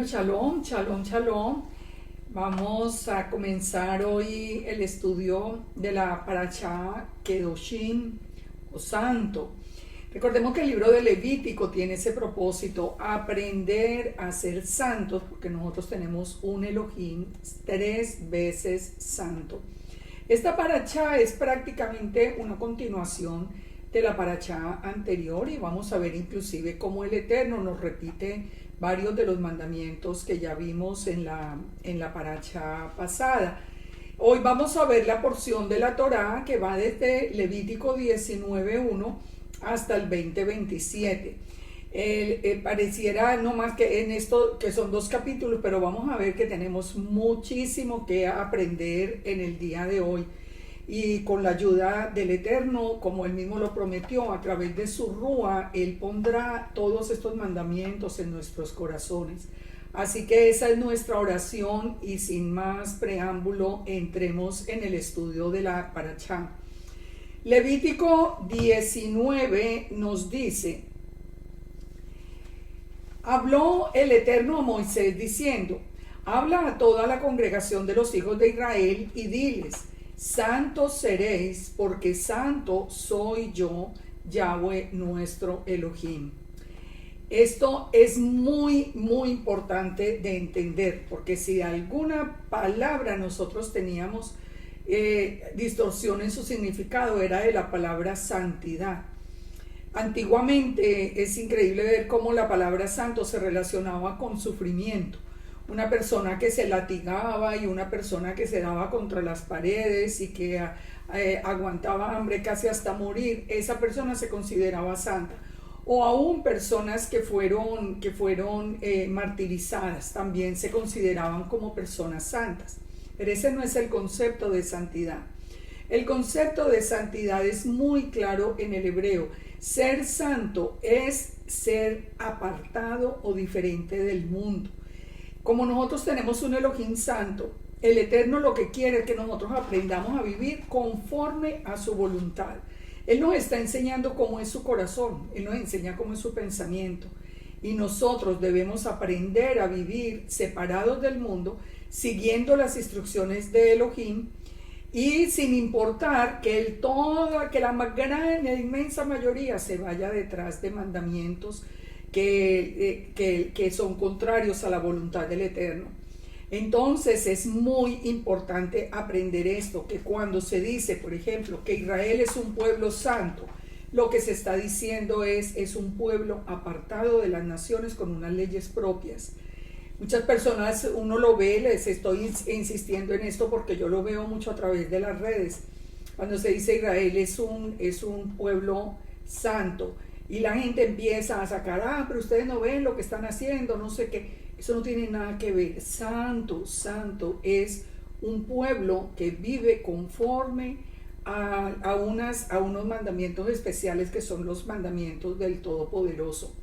Bueno, shalom, shalom, shalom. Vamos a comenzar hoy el estudio de la Parashá Kedoshim o Santo. Recordemos que el libro de Levítico tiene ese propósito, aprender a ser santos, porque nosotros tenemos un Elohim 3 veces santo. Esta Parashá es prácticamente una continuación de la Parashá anterior y vamos a ver inclusive cómo el Eterno nos repite varios de los mandamientos que ya vimos en la Parashá pasada. Hoy vamos a ver la porción de la Torá que va desde Levítico 19:1 hasta el 20:27. Pareciera no más que en esto que son 2 capítulos, pero vamos a ver que tenemos muchísimo que aprender en el día de hoy. Y con la ayuda del Eterno, como Él mismo lo prometió, a través de su Rúa, Él pondrá todos estos mandamientos en nuestros corazones. Así que esa es nuestra oración y sin más preámbulo, entremos en el estudio de la Parashá. Levítico 19 nos dice: habló el Eterno a Moisés diciendo, habla a toda la congregación de los hijos de Israel y diles, santos seréis, porque santo soy yo, Yahweh nuestro Elohim. Esto es muy importante de entender, porque si alguna palabra nosotros teníamos distorsión en su significado, era de la palabra santidad. Antiguamente es increíble ver cómo la palabra santo se relacionaba con sufrimiento. Una persona que se latigaba y una persona que se daba contra las paredes y que aguantaba hambre casi hasta morir, esa persona se consideraba santa. O aún personas que fueron martirizadas también se consideraban como personas santas. Pero ese no es el concepto de santidad. El concepto de santidad es muy claro en el hebreo. Ser santo es ser apartado o diferente del mundo. Como nosotros tenemos un Elohim santo, el Eterno lo que quiere es que nosotros aprendamos a vivir conforme a su voluntad. Él nos está enseñando cómo es su corazón, Él nos enseña cómo es su pensamiento. Y nosotros debemos aprender a vivir separados del mundo, siguiendo las instrucciones de Elohim, y sin importar que la más grande, inmensa mayoría se vaya detrás de mandamientos que son contrarios a la voluntad del Eterno. Entonces es muy importante aprender esto, que cuando se dice, por ejemplo, que Israel es un pueblo santo, lo que se está diciendo es un pueblo apartado de las naciones con unas leyes propias. Muchas personas, uno lo ve, les estoy insistiendo en esto porque yo lo veo mucho a través de las redes, cuando se dice Israel es un pueblo santo, y la gente empieza a sacar, pero ustedes no ven lo que están haciendo, no sé qué. Eso no tiene nada que ver. Santo es un pueblo que vive conforme a unos mandamientos especiales que son los mandamientos del Todopoderoso.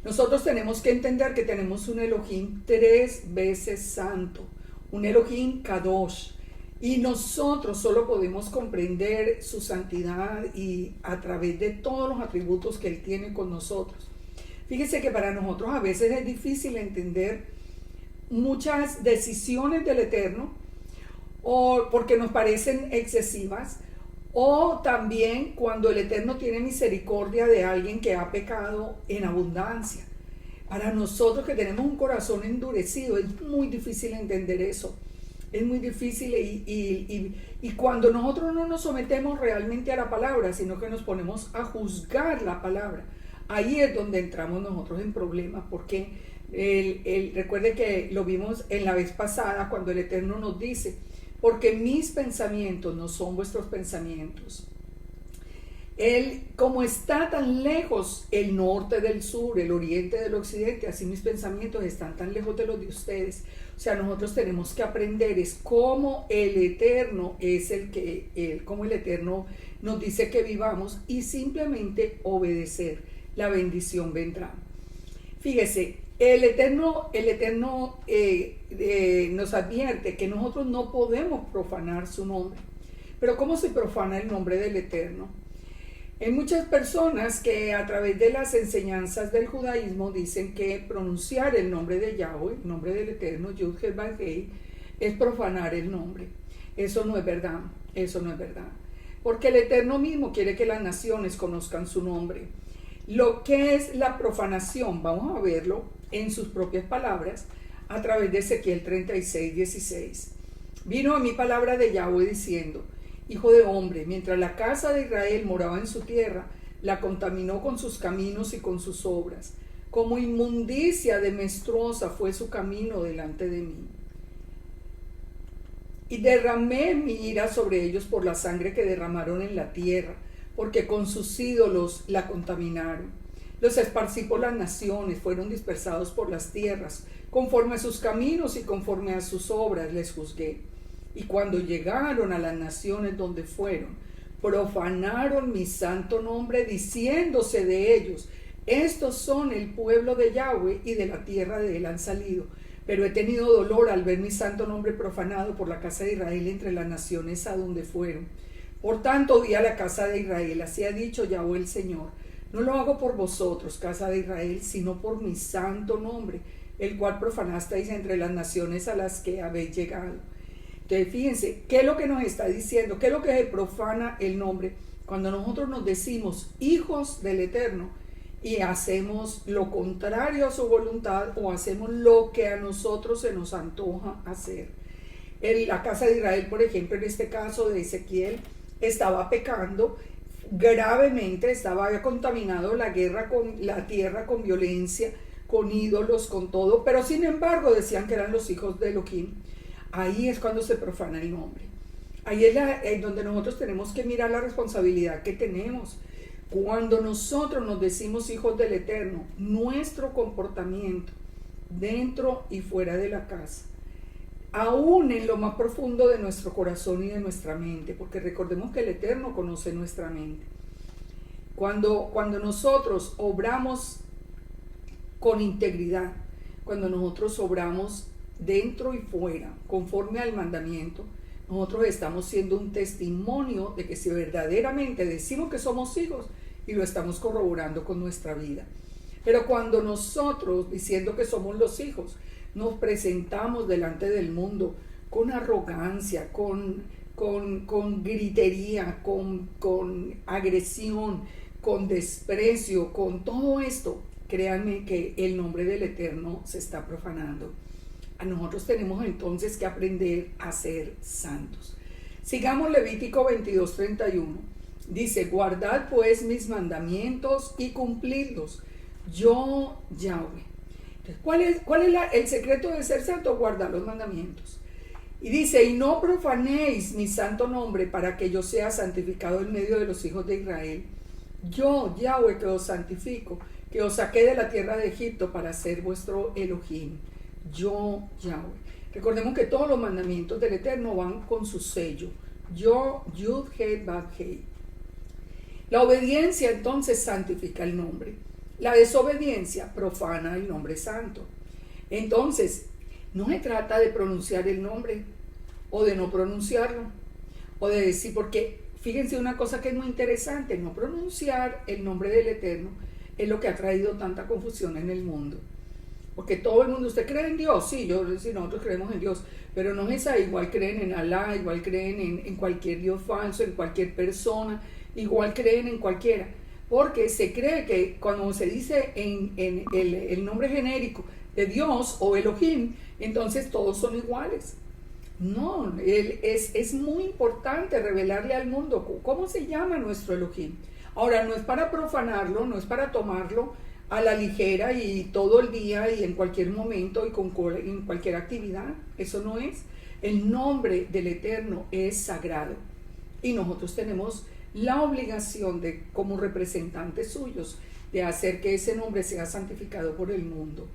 Nosotros tenemos que entender que tenemos un Elohim 3 veces santo, un Elohim Kadosh. Y nosotros solo podemos comprender su santidad y a través de todos los atributos que Él tiene con nosotros. Fíjese que para nosotros a veces es difícil entender muchas decisiones del Eterno, o porque nos parecen excesivas, o también cuando el Eterno tiene misericordia de alguien que ha pecado en abundancia. Para nosotros que tenemos un corazón endurecido es muy difícil entender eso. Es muy difícil y cuando nosotros no nos sometemos realmente a la palabra, sino que nos ponemos a juzgar la palabra, ahí es donde entramos nosotros en problemas, porque recuerde que lo vimos en la vez pasada cuando el Eterno nos dice, porque mis pensamientos no son vuestros pensamientos. Él, como está tan lejos el norte del sur, el oriente del occidente, así mis pensamientos están tan lejos de los de ustedes. O sea, nosotros tenemos que aprender es cómo el Eterno es cómo el Eterno nos dice que vivamos y simplemente obedecer. La bendición vendrá. Fíjese, el Eterno nos advierte que nosotros no podemos profanar su nombre. Pero ¿cómo se profana el nombre del Eterno? Hay muchas personas que a través de las enseñanzas del judaísmo dicen que pronunciar el nombre de Yahweh, el nombre del Eterno, Yud-Heh-Vav-Hei, es profanar el nombre. Eso no es verdad, eso no es verdad. Porque el Eterno mismo quiere que las naciones conozcan su nombre. Lo que es la profanación, vamos a verlo en sus propias palabras, a través de Ezequiel 36:16. Vino a mí palabra de Yahweh diciendo: Hijo de hombre, mientras la casa de Israel moraba en su tierra, la contaminó con sus caminos y con sus obras. Como inmundicia de menstruosa fue su camino delante de mí. Y derramé mi ira sobre ellos por la sangre que derramaron en la tierra, porque con sus ídolos la contaminaron. Los esparcí por las naciones, fueron dispersados por las tierras, conforme a sus caminos y conforme a sus obras les juzgué. Y cuando llegaron a las naciones donde fueron, profanaron mi santo nombre, diciéndose de ellos: estos son el pueblo de Yahweh, y de la tierra de él han salido. Pero he tenido dolor al ver mi santo nombre profanado por la casa de Israel entre las naciones a donde fueron. Por tanto di a la casa de Israel: así ha dicho Yahweh el Señor, no lo hago por vosotros, casa de Israel, sino por mi santo nombre, el cual profanasteis entre las naciones a las que habéis llegado. Entonces fíjense, ¿qué es lo que nos está diciendo? ¿Qué es lo que se profana el nombre? Cuando nosotros nos decimos hijos del Eterno y hacemos lo contrario a su voluntad, o hacemos lo que a nosotros se nos antoja hacer. La casa de Israel, por ejemplo, en este caso de Ezequiel, estaba pecando gravemente, estaba contaminado la tierra con violencia, con ídolos, con todo, pero sin embargo decían que eran los hijos de Elohim. Ahí es cuando se profana el nombre. Ahí es donde nosotros tenemos que mirar la responsabilidad que tenemos. Cuando nosotros nos decimos hijos del Eterno, nuestro comportamiento dentro y fuera de la casa, aún en lo más profundo de nuestro corazón y de nuestra mente, porque recordemos que el Eterno conoce nuestra mente. Cuando nosotros obramos con integridad, cuando nosotros obramos dentro y fuera, conforme al mandamiento, nosotros estamos siendo un testimonio de que si verdaderamente decimos que somos hijos, y lo estamos corroborando con nuestra vida. Pero cuando nosotros, diciendo que somos los hijos, nos presentamos delante del mundo con arrogancia, con gritería, con agresión, con desprecio, con todo esto, créanme que el nombre del Eterno se está profanando. A nosotros tenemos entonces que aprender a ser santos. Sigamos Levítico 22:31. Dice: guardad pues mis mandamientos y cumplidlos, yo Yahweh. Entonces, ¿cuál es el secreto de ser santo? Guardar los mandamientos. Y dice: y no profanéis mi santo nombre, para que yo sea santificado en medio de los hijos de Israel. Yo Yahweh, que os santifico, que os saqué de la tierra de Egipto para ser vuestro Elohim. Yo Yahweh. Recordemos que todos los mandamientos del Eterno van con su sello. Yo, Yud-Heh-Vav-Hei. La obediencia entonces santifica el nombre. La desobediencia profana el nombre santo. Entonces, no se trata de pronunciar el nombre o de no pronunciarlo, o de decir, porque fíjense una cosa que es muy interesante: no pronunciar el nombre del Eterno es lo que ha traído tanta confusión en el mundo. Porque todo el mundo, ¿usted cree en Dios? Sí, nosotros creemos en Dios, pero no es ahí, igual creen en Alá, igual creen en cualquier Dios falso, en cualquier persona, igual creen en cualquiera. Porque se cree que cuando se dice en el nombre genérico de Dios o Elohim, entonces todos son iguales. No, es muy importante revelarle al mundo cómo se llama nuestro Elohim. Ahora, no es para profanarlo, no es para tomarlo a la ligera y todo el día y en cualquier momento y en cualquier actividad. Eso no es. El nombre del Eterno es sagrado y nosotros tenemos la obligación de, como representantes suyos, de hacer que ese nombre sea santificado por el mundo.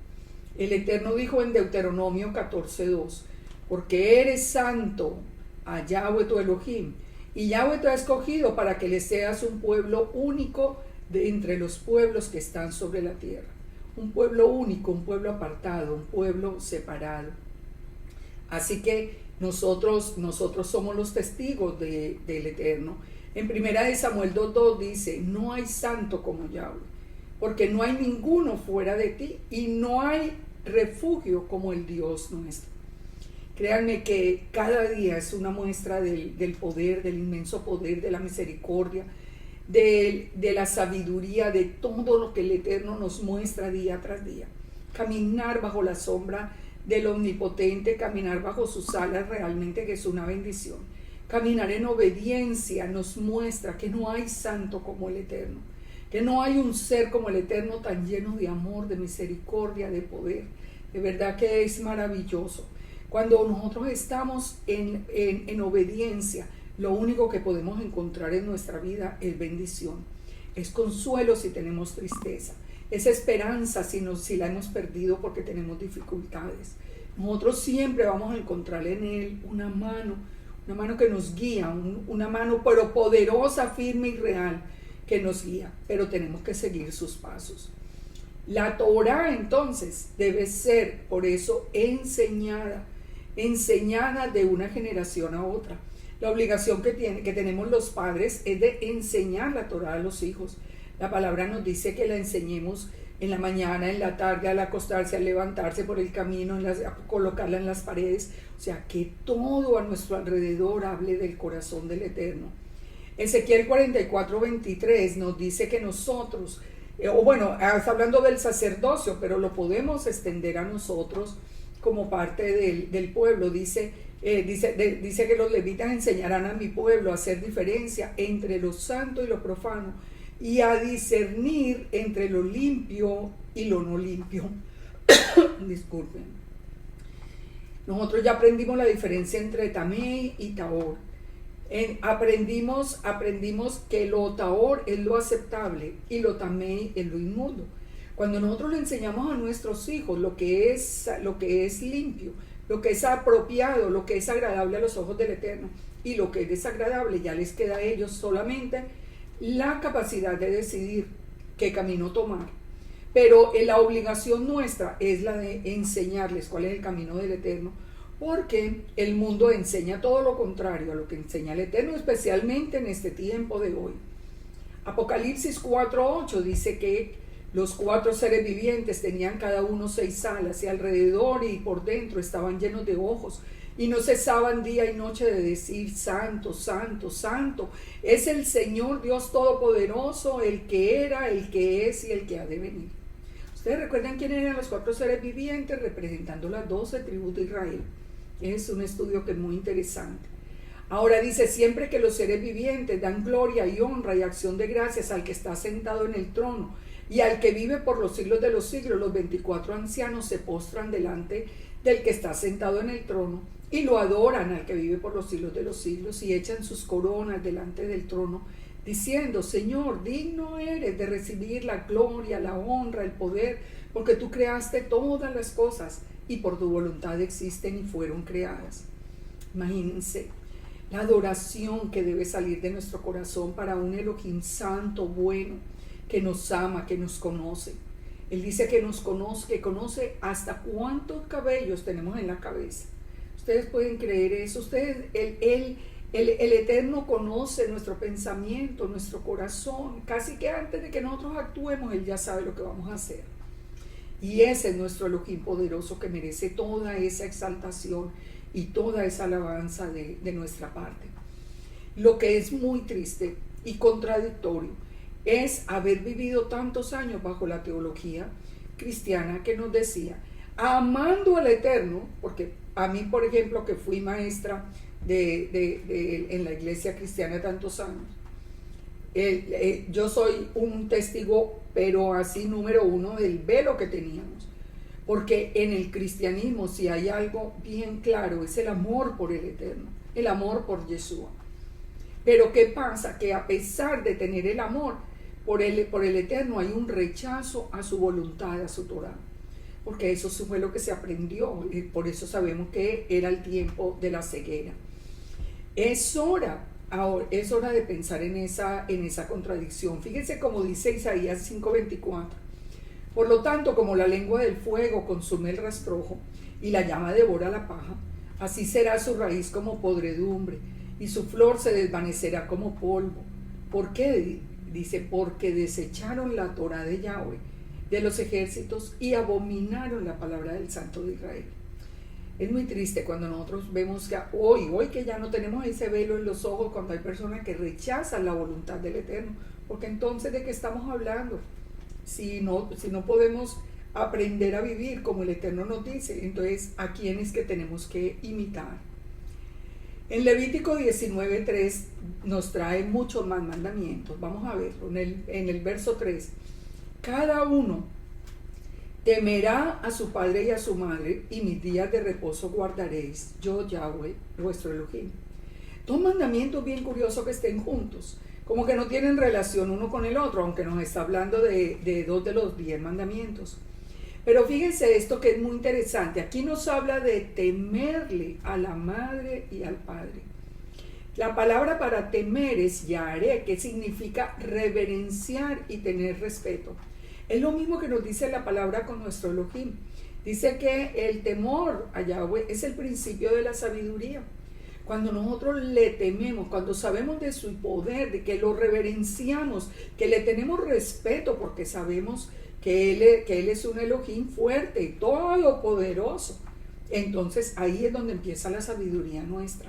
El Eterno dijo en Deuteronomio 14:2: porque eres santo a Yahweh tu Elohim, y Yahweh te ha escogido para que le seas un pueblo único de entre los pueblos que están sobre la tierra. Un pueblo único, un pueblo apartado, un pueblo separado. Así que nosotros somos los testigos del Eterno. En primera de Samuel 2:2 dice, no hay santo como Yahweh, porque no hay ninguno fuera de ti y no hay refugio como el Dios nuestro. Créanme que cada día es una muestra del poder, del inmenso poder, de la misericordia, de la sabiduría, de todo lo que el Eterno nos muestra día tras día. Caminar bajo la sombra del Omnipotente, caminar bajo sus alas realmente que es una bendición. Caminar en obediencia nos muestra que no hay santo como el Eterno, que no hay un ser como el Eterno tan lleno de amor, de misericordia, de poder. De verdad que es maravilloso. Cuando nosotros estamos en obediencia, lo único que podemos encontrar en nuestra vida es bendición, es consuelo si tenemos tristeza, es esperanza si la hemos perdido porque tenemos dificultades. Nosotros siempre vamos a encontrar en Él una mano que nos guía, una mano pero poderosa, firme y real que nos guía, pero tenemos que seguir sus pasos. La Torah entonces debe ser por eso enseñada de una generación a otra. La obligación que tenemos los padres es de enseñar la Torah a los hijos. La palabra nos dice que la enseñemos en la mañana, en la tarde, al acostarse, al levantarse por el camino, a colocarla en las paredes. O sea, que todo a nuestro alrededor hable del corazón del Eterno. Ezequiel 44:23 nos dice que nosotros, está hablando del sacerdocio, pero lo podemos extender a nosotros como parte del pueblo. Dice que los levitas enseñarán a mi pueblo a hacer diferencia entre lo santo y lo profano y a discernir entre lo limpio y lo no limpio. Disculpen. Nosotros ya aprendimos la diferencia entre tamei y tahor. Aprendimos que lo tahor es lo aceptable y lo tamei es lo inmundo. Cuando nosotros le enseñamos a nuestros hijos lo que es limpio, lo que es apropiado, lo que es agradable a los ojos del Eterno y lo que es desagradable, ya les queda a ellos solamente la capacidad de decidir qué camino tomar. Pero la obligación nuestra es la de enseñarles cuál es el camino del Eterno, porque el mundo enseña todo lo contrario a lo que enseña el Eterno, especialmente en este tiempo de hoy. Apocalipsis 4:8 dice que los 4 seres vivientes tenían cada uno 6 alas y alrededor y por dentro estaban llenos de ojos y no cesaban día y noche de decir santo, santo, santo es el Señor Dios Todopoderoso, el que era, el que es y el que ha de venir. Ustedes recuerdan quiénes eran los 4 seres vivientes representando las 12 tribus de Israel. Es un estudio que es muy interesante. Ahora dice, siempre que los seres vivientes dan gloria y honra y acción de gracias al que está sentado en el trono y al que vive por los siglos de los siglos, los 24 ancianos se postran delante del que está sentado en el trono y lo adoran al que vive por los siglos de los siglos y echan sus coronas delante del trono, diciendo, Señor, digno eres de recibir la gloria, la honra, el poder, porque tú creaste todas las cosas y por tu voluntad existen y fueron creadas. Imagínense la adoración que debe salir de nuestro corazón para un Elohim santo, bueno, que nos ama, que nos conoce. Él dice que nos conoce, que conoce hasta cuántos cabellos tenemos en la cabeza. Ustedes pueden creer eso. Ustedes, el Eterno conoce nuestro pensamiento, nuestro corazón. Casi que antes de que nosotros actuemos, Él ya sabe lo que vamos a hacer. Y ese es nuestro Elohim poderoso que merece toda esa exaltación y toda esa alabanza de nuestra parte. Lo que es muy triste y contradictorio es haber vivido tantos años bajo la teología cristiana que nos decía, amando al Eterno, porque a mí, por ejemplo, que fui maestra en la iglesia cristiana tantos años, yo soy un testigo, pero así número 1 del velo que teníamos, porque en el cristianismo si hay algo bien claro es el amor por el Eterno, el amor por Yeshua. Pero ¿qué pasa? Que a pesar de tener el amor por el Eterno hay un rechazo a su voluntad, a su Torah, porque eso fue lo que se aprendió, y por eso sabemos que era el tiempo de la ceguera. Es hora de pensar en esa contradicción. Fíjense como dice Isaías 5:24. Por lo tanto, como la lengua del fuego consume el rastrojo y la llama devora la paja, así será su raíz como podredumbre y su flor se desvanecerá como polvo. ¿Por qué? Dice, porque desecharon la Torá de Yahweh, de los ejércitos, y abominaron la palabra del Santo de Israel. Es muy triste cuando nosotros vemos que hoy que ya no tenemos ese velo en los ojos, cuando hay personas que rechazan la voluntad del Eterno, porque entonces ¿de qué estamos hablando? Si no podemos aprender a vivir como el Eterno nos dice, entonces ¿a quién es que tenemos que imitar? En Levítico 19:3 nos trae muchos más mandamientos. Vamos a verlo en el verso 3. Cada uno temerá a su padre y a su madre, y mis días de reposo guardaréis, yo Yahweh, vuestro Elohim. Dos mandamientos bien curiosos que estén juntos, como que no tienen relación uno con el otro, aunque nos está hablando de 2 de los 10 mandamientos. Pero fíjense esto que es muy interesante. Aquí nos habla de temerle a la madre y al padre. La palabra para temer es yaré, que significa reverenciar y tener respeto. Es lo mismo que nos dice la palabra con nuestro Elohim. Dice que el temor a Yahweh es el principio de la sabiduría. Cuando nosotros le tememos, cuando sabemos de su poder, de que lo reverenciamos, que le tenemos respeto porque sabemos que él es un Elohim fuerte y todopoderoso, entonces ahí es donde empieza la sabiduría nuestra.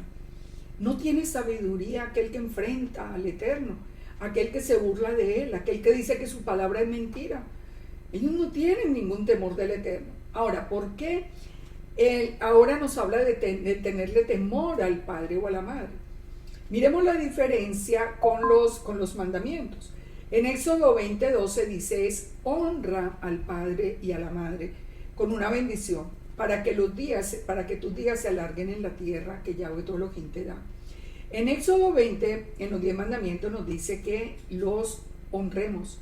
No tiene sabiduría aquel que enfrenta al Eterno, aquel que se burla de él, aquel que dice que su palabra es mentira. Ellos no tienen ningún temor del Eterno. Ahora, ¿por qué ahora nos habla de tenerle temor al padre o a la madre? Miremos la diferencia con los mandamientos. En Éxodo 20:12 dice, es honra al padre y a la madre con una bendición para que tus días se alarguen en la tierra que Yahweh tu Elohim te da. En Éxodo 20, en los 10 mandamientos nos dice que los honremos.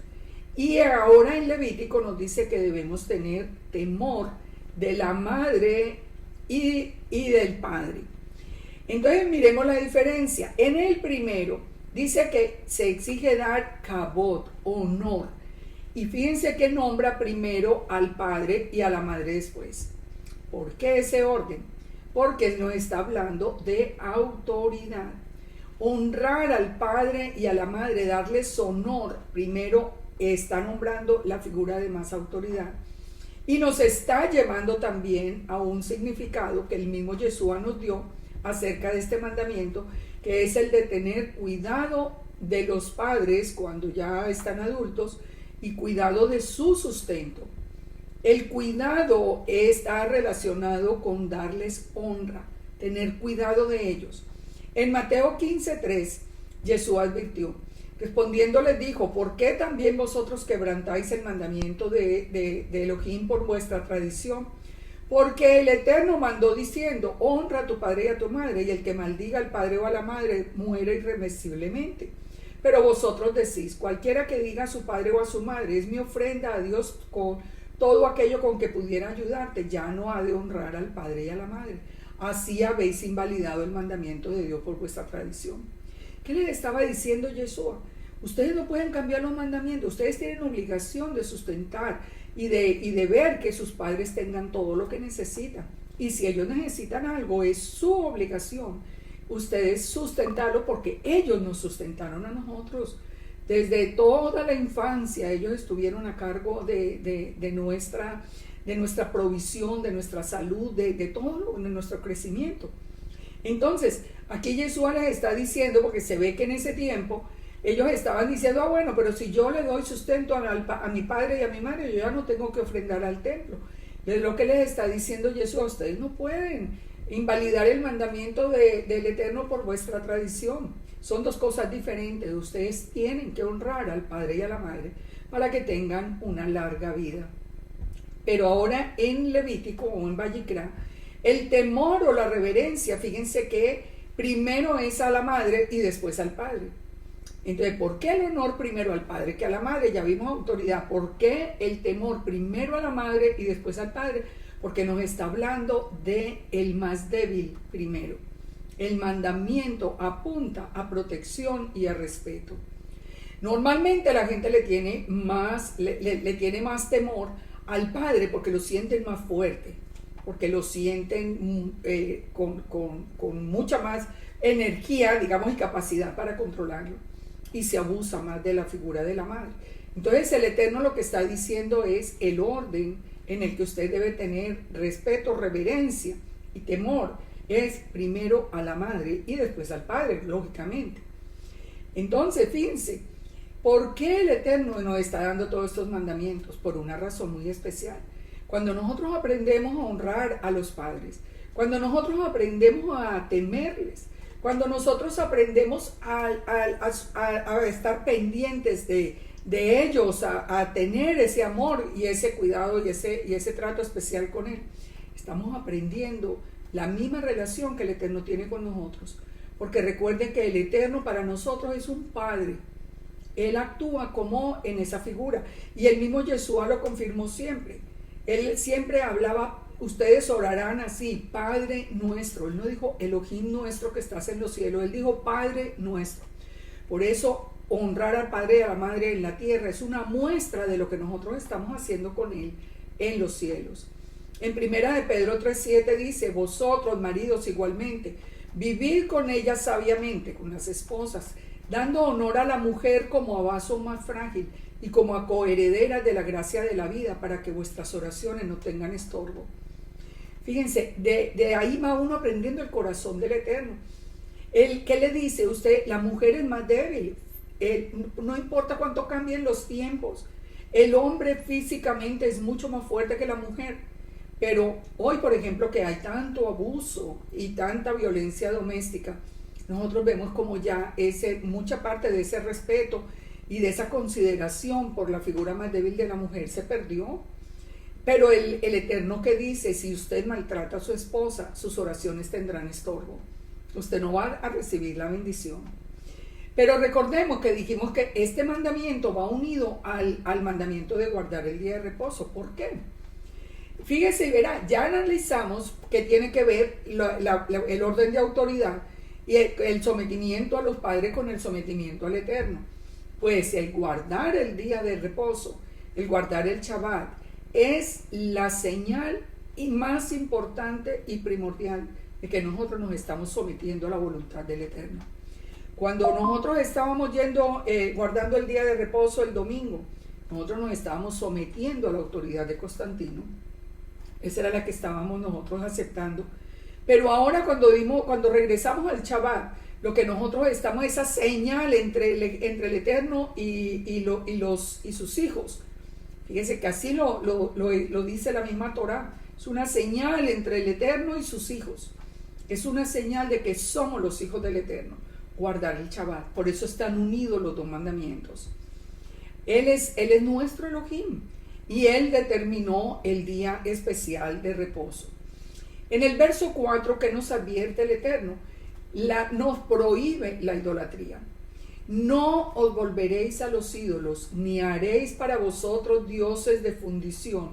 Y ahora en Levítico nos dice que debemos tener temor de la madre y del padre. Entonces miremos la diferencia. En el primero dice que se exige dar kabod, honor. Y fíjense que nombra primero al padre y a la madre después. ¿Por qué ese orden? Porque nos está hablando de autoridad. Honrar al padre y a la madre, darles honor, primero está nombrando la figura de más autoridad. Y nos está llevando también a un significado que el mismo Yeshua nos dio acerca de este mandamiento, que es el de tener cuidado de los padres cuando ya están adultos y cuidado de su sustento. El cuidado está relacionado con darles honra, tener cuidado de ellos. En Mateo 15:3, Yeshua advirtió, respondiendo les dijo, ¿por qué también vosotros quebrantáis el mandamiento de Elohim por vuestra tradición? Porque el Eterno mandó diciendo, honra a tu padre y a tu madre, y el que maldiga al padre o a la madre muere irremisiblemente. Pero vosotros decís, cualquiera que diga a su padre o a su madre, es mi ofrenda a Dios con todo aquello con que pudiera ayudarte, ya no ha de honrar al padre y a la madre. Así habéis invalidado el mandamiento de Dios por vuestra tradición. ¿Qué les estaba diciendo Yeshua? Ustedes no pueden cambiar los mandamientos, ustedes tienen obligación de sustentar y de ver que sus padres tengan todo lo que necesitan. Y si ellos necesitan algo, es su obligación ustedes sustentarlo, porque ellos nos sustentaron a nosotros. Desde toda la infancia ellos estuvieron a cargo de nuestra provisión, de nuestra salud, de todo, de nuestro crecimiento. Entonces, aquí Yeshua les está diciendo, porque se ve que en ese tiempo ellos estaban diciendo, bueno, pero si yo le doy sustento a mi padre y a mi madre, yo ya no tengo que ofrendar al templo. Es lo que les está diciendo Yeshua, ustedes no pueden invalidar el mandamiento del Eterno por vuestra tradición. Son dos cosas diferentes. Ustedes tienen que honrar al padre y a la madre para que tengan una larga vida. Pero ahora en Levítico o en Vayikra, el temor o la reverencia, fíjense que primero es a la madre y después al padre. Entonces, ¿por qué el honor primero al padre que a la madre? Ya vimos autoridad. ¿Por qué el temor primero a la madre y después al padre? Porque nos está hablando de el más débil primero. El mandamiento apunta a protección y a respeto. Normalmente la gente le tiene más temor al padre porque lo sienten más fuerte. porque lo sienten con mucha más energía, digamos, y capacidad para controlarlo, y se abusa más de la figura de la madre. Entonces el Eterno lo que está diciendo es el orden en el que usted debe tener respeto, reverencia y temor. Es primero a la madre y después al padre, lógicamente. Entonces, fíjense, ¿por qué el Eterno nos está dando todos estos mandamientos? Por una razón muy especial. Cuando nosotros aprendemos a honrar a los padres, cuando nosotros aprendemos a temerles, cuando nosotros aprendemos a estar pendientes de ellos, a tener ese amor y ese cuidado y ese trato especial con él, estamos aprendiendo la misma relación que el Eterno tiene con nosotros. Porque recuerden que el Eterno para nosotros es un Padre. Él actúa como en esa figura. Y el mismo Yeshua lo confirmó siempre. Él siempre hablaba, ustedes orarán así, Padre nuestro. Él no dijo Elohim nuestro que estás en los cielos. Él dijo Padre nuestro. Por eso honrar al Padre y a la Madre en la tierra es una muestra de lo que nosotros estamos haciendo con Él en los cielos. En primera de Pedro 3:7 dice, vosotros maridos igualmente, vivid con ellas sabiamente, con las esposas, dando honor a la mujer como a vaso más frágil y como a coherederas de la gracia de la vida, para que vuestras oraciones no tengan estorbo. Fíjense, de ahí va uno aprendiendo el corazón del Eterno. ¿Qué le dice usted? La mujer es más débil. No importa cuánto cambien los tiempos. El hombre físicamente es mucho más fuerte que la mujer. Pero hoy, por ejemplo, que hay tanto abuso y tanta violencia doméstica, nosotros vemos como ya mucha parte de ese respeto y de esa consideración por la figura más débil de la mujer se perdió. Pero el Eterno que dice, si usted maltrata a su esposa, sus oraciones tendrán estorbo. Usted no va a recibir la bendición. Pero recordemos que dijimos que este mandamiento va unido al mandamiento de guardar el día de reposo. ¿Por qué? Fíjese y verá, ya analizamos que tiene que ver el orden de autoridad y el sometimiento a los padres con el sometimiento al Eterno. Pues el guardar el día de reposo, el guardar el Shabbat, es la señal más importante y primordial de que nosotros nos estamos sometiendo a la voluntad del Eterno. Cuando nosotros estábamos guardando el día de reposo el domingo, nosotros nos estábamos sometiendo a la autoridad de Constantino. Esa era la que estábamos nosotros aceptando. Pero ahora cuando regresamos al Shabbat, lo que nosotros estamos, esa señal entre el Eterno y sus hijos. Fíjense que así lo dice la misma Torá. Es una señal entre el Eterno y sus hijos. Es una señal de que somos los hijos del Eterno. Guardar el Shabbat. Por eso están unidos los dos mandamientos. Él es nuestro Elohim. Y Él determinó el día especial de reposo. En el verso 4 que nos advierte el Eterno, nos prohíbe la idolatría. No os volveréis a los ídolos, ni haréis para vosotros dioses de fundición.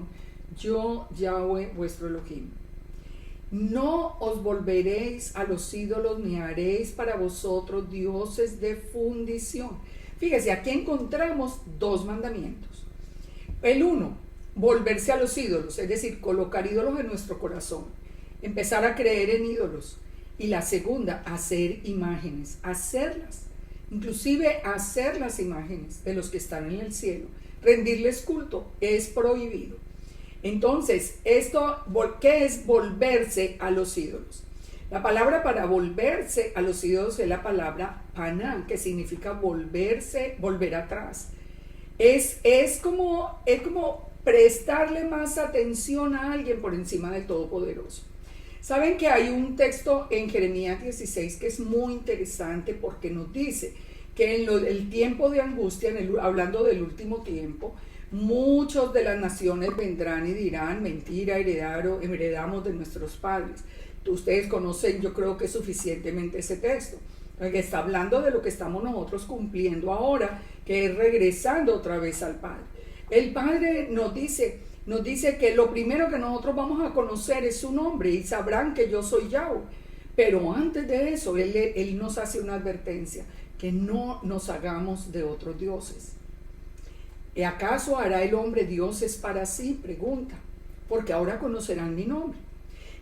Yo, Yahweh, vuestro Elohim. No os volveréis a los ídolos, ni haréis para vosotros dioses de fundición. Fíjese, aquí encontramos dos mandamientos. El uno, volverse a los ídolos, es decir, colocar ídolos en nuestro corazón, empezar a creer en ídolos. Y la segunda, hacer imágenes, hacerlas, inclusive hacer las imágenes de los que están en el cielo, rendirles culto, es prohibido. Entonces, ¿qué es volverse a los ídolos? La palabra para volverse a los ídolos es la palabra paná, que significa volver atrás. Es como prestarle más atención a alguien por encima del Todopoderoso. Saben que hay un texto en Jeremías 16 que es muy interesante porque nos dice que en el tiempo de angustia, hablando del último tiempo, muchos de las naciones vendrán y dirán, mentira, heredamos de nuestros padres. Ustedes conocen, yo creo que suficientemente ese texto, que está hablando de lo que estamos nosotros cumpliendo ahora, que es regresando otra vez al Padre. El Padre nos dice que lo primero que nosotros vamos a conocer es su nombre y sabrán que yo soy Yahweh. Pero antes de eso, Él nos hace una advertencia, que no nos hagamos de otros dioses. ¿Y acaso hará el hombre dioses para sí? Pregunta, porque ahora conocerán mi nombre.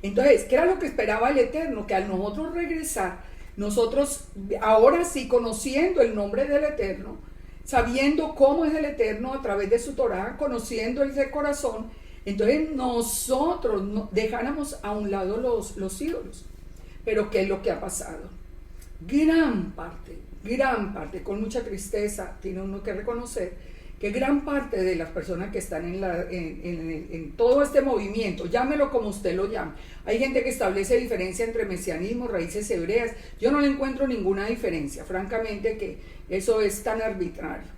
Entonces, ¿qué era lo que esperaba el Eterno? Que al nosotros regresar, nosotros ahora sí, conociendo el nombre del Eterno, sabiendo cómo es el Eterno a través de su Torah, conociendo el corazón, entonces nosotros dejáramos a un lado los ídolos. Pero ¿qué es lo que ha pasado? Gran parte, con mucha tristeza, tiene uno que reconocer que gran parte de las personas que están en todo este movimiento, llámelo como usted lo llame, hay gente que establece diferencia entre mesianismo, raíces hebreas, yo no le encuentro ninguna diferencia, francamente que eso es tan arbitrario,